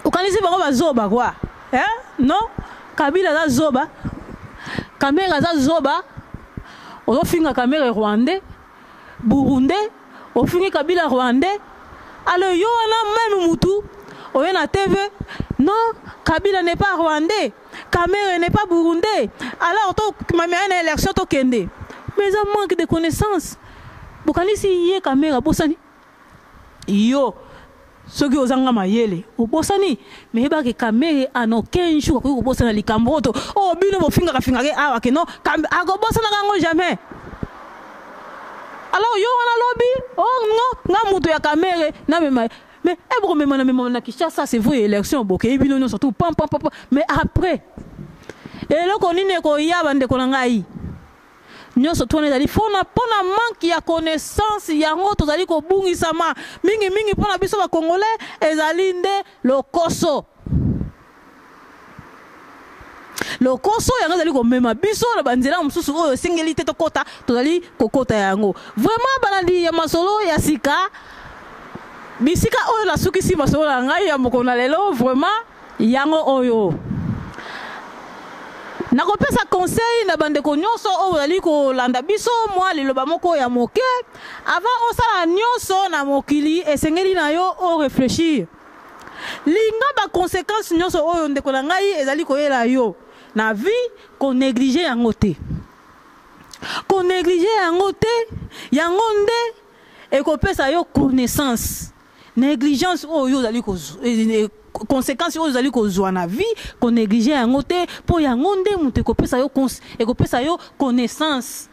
ukanisi bango bazoba kwa non Kabila za zoba Kamera za zoba ofinga kamera rwandais burundais ofinga Kabila rwandais alors yo wana même mutu oye na TV non Kabila n'est pas rwandais Kamera n'est pas burundais alors to mamia na élection to kende mais ça manque de connaissances bokanisi ye Kamera bosani yo soki ozanga mayele obosani mais ba ke Kamera en aucun jour ko bosana likambo to o bino bofinga ke awa ke no akobosana kango jamais alors yo wana lobby oh nga mutu ya Kamera na mema mais ebro mema na Kinshasa c'est vrai élection boke bino no surtout pam mais après et le konine ko yaba ndeko na ngai nyonso tone dali fona pona manque ya connaissance yango tozali ko bungisama mingi pona biso ba Congolais ezali nde lokoso yango ezali ko mema biso na banzela mususu oyo singeli te tokota tozali kokota yango vraiment balandi ya masolo ya sika bisika oyo la sukisi masolo na ngai ya mokona lelo vraiment yango oyo nakopesa conseil na bandeko nyonso oyo ali ko landa biso mwa liloba moko ya moke avant osala nyonso na mokili esengeli na yo o réfléchir linga ba conséquences nyonso oyo ndeko na ngai ezali koyela yo na vie ko négliger yango te yango nde ekopesa yo connaissance négligence oyo ezali ko conséquences oyo zali ko zwa na vie ko négliger yango te po yango nde mutu ekopesa yo connaissance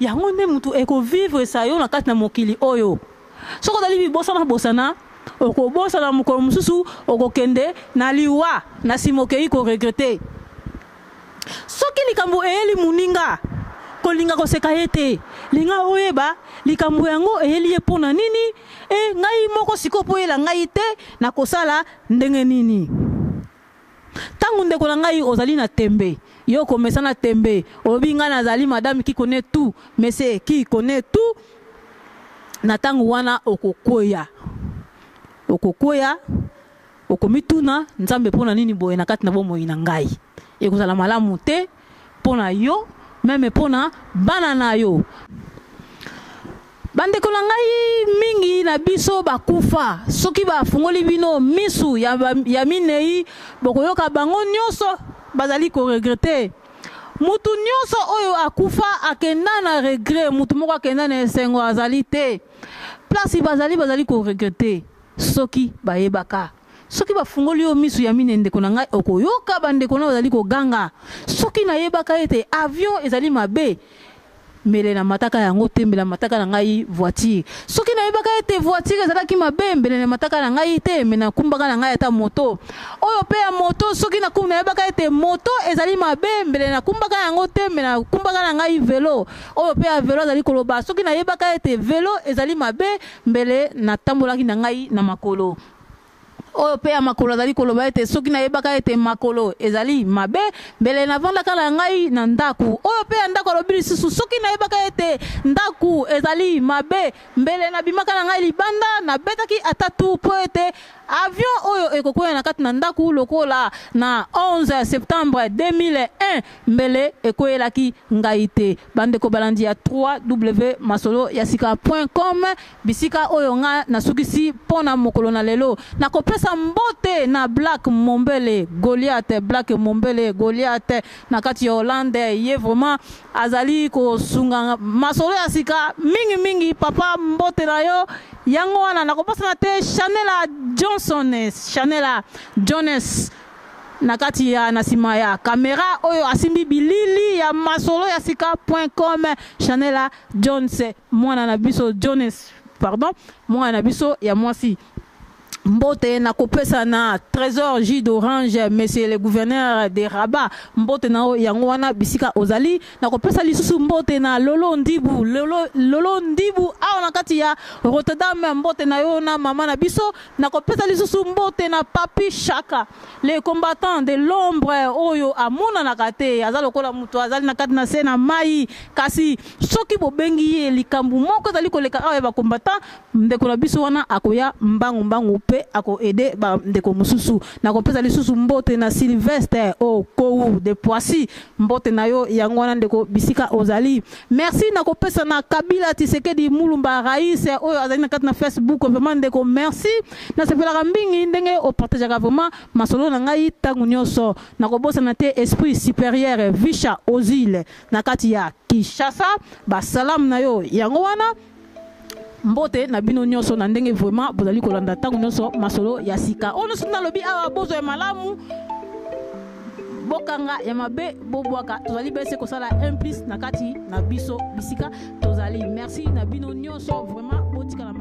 yango nde mutu ekovivre sa yo na kati na mokili oyo soko dali bibosana okobosana mokolo mosusu okokende na liwa na simokei ko regretter soki likambo eyeli muninga kolinga koseka ye te linga oyeba likambo yango eyeli ye mpona nini ngai moko siko po yela ngai te na kosala ndenge nini tangu ndeko na ngai ozali na tembe yo komesa na tembe olobi ngai nazali madame qui connaît tout monsieur qui connaît tout na tangu wana okokoya okomituna nzambe mpona nini boye na kati na bomoi na ngai ekozala malamu te mpona yo meme mpona bana na yo bandeko na ngai mingi na biso bakufa soki bafungoli bino misu ya minei bokoyoka bango nyonso bazali koregrete mutu nyonso oyo akufa akenda na regret mutu moko akenda na esengo azali te place bazali koregrete soki bayebaka soki bafungoli yo misu ya mine ndeko na ngai okoyoka bandeko na bazali koganga soki nayebaka ete avion ezali mabe mbele na mataka yango te mbele na mataka na ngai voiture soki nayebaka ete voiture ezalaki mabe mbele na mataka na ngai te me na kumbaka na ngai ata moto oyo pe ya moto soki nayebaka ete moto ezali mabe mbele na kumbaka yango te mbele na kumbaka na ngai velo oyo pe ya velo ezali koloba soki nayebaka ete velo ezali mabe mbele na tambolaki na ngai na makolo oyo pe ya makolo azali koloba ete soki nayebaka ete makolo ezali mabe mbele navandaka na ngai na ndaku oyo pe ya ndako alobi lisusu soki nayebaka ete ndaku ezali mabe mbele nabimaka na ngai libanda nabetaki atatu po ete avion oyo ekokwea na kati na ndaku lokola na 11 septembre 2001 mbele ekwelaki ngai te bandeko balandi ya 3w masolo ya sika.com bisika oyo nga nasukisi pona mokolo na lelo nakopesa mbote na Black Mombele Goliath na kati ya Hollande ye vraiment azali ko sunga masolo ya sika mingi papa mbote na yo yango wana nakopesa na te Chanela Jones na kati ya nasima ya kamera oyo asimbi bilili ya masolo ya sika.com Chanela Jones mwana na biso mwana na biso ya mwasi mbote na kopesa na Trésor J d'Orange monsieur le gouverneur de Rabat mbote na yango wana bisika ozali na kopesa lisusu mbote na Lolo Ndibu awa na kati ya Rotterdam mbote na yo na mama na biso na kopesa lisusu mbote na Papi Chaka les combattants de l'ombre oyo amona na kate azalo kola mutu azali na kati na sena mai kasi soki bobengi ye likambu moko zali koleka awa ba combattant ndeko na biso wana akoya mbangu pe ako ede ba ndeko mususu na kopesa lisusu mbote na Sylvestre Okou de Poissy mbote na yo yango wana ndeko bisika ozali merci na kopesa na Kabila Tshisekedi Mulumba Rais oyo azali na kati na Facebook vraiment ndeko merci na sepelaka mbingi ndenge o partageaka vraiment masolo na ngai tangu nyonso na kobosa na te esprit supérieur Visha Ozile na kati ya Kinshasa ba salam na yo yango wana mbote na bino nyonso na ndenge vraiment bozali kolanda tangu nyonso masolo ya sika ono suna lobi awa bozo ya malamu bokanga ya mabe bobwaka tozali bese kosala implice na kati na biso bisika tozali merci na bino nyonso vraiment botika na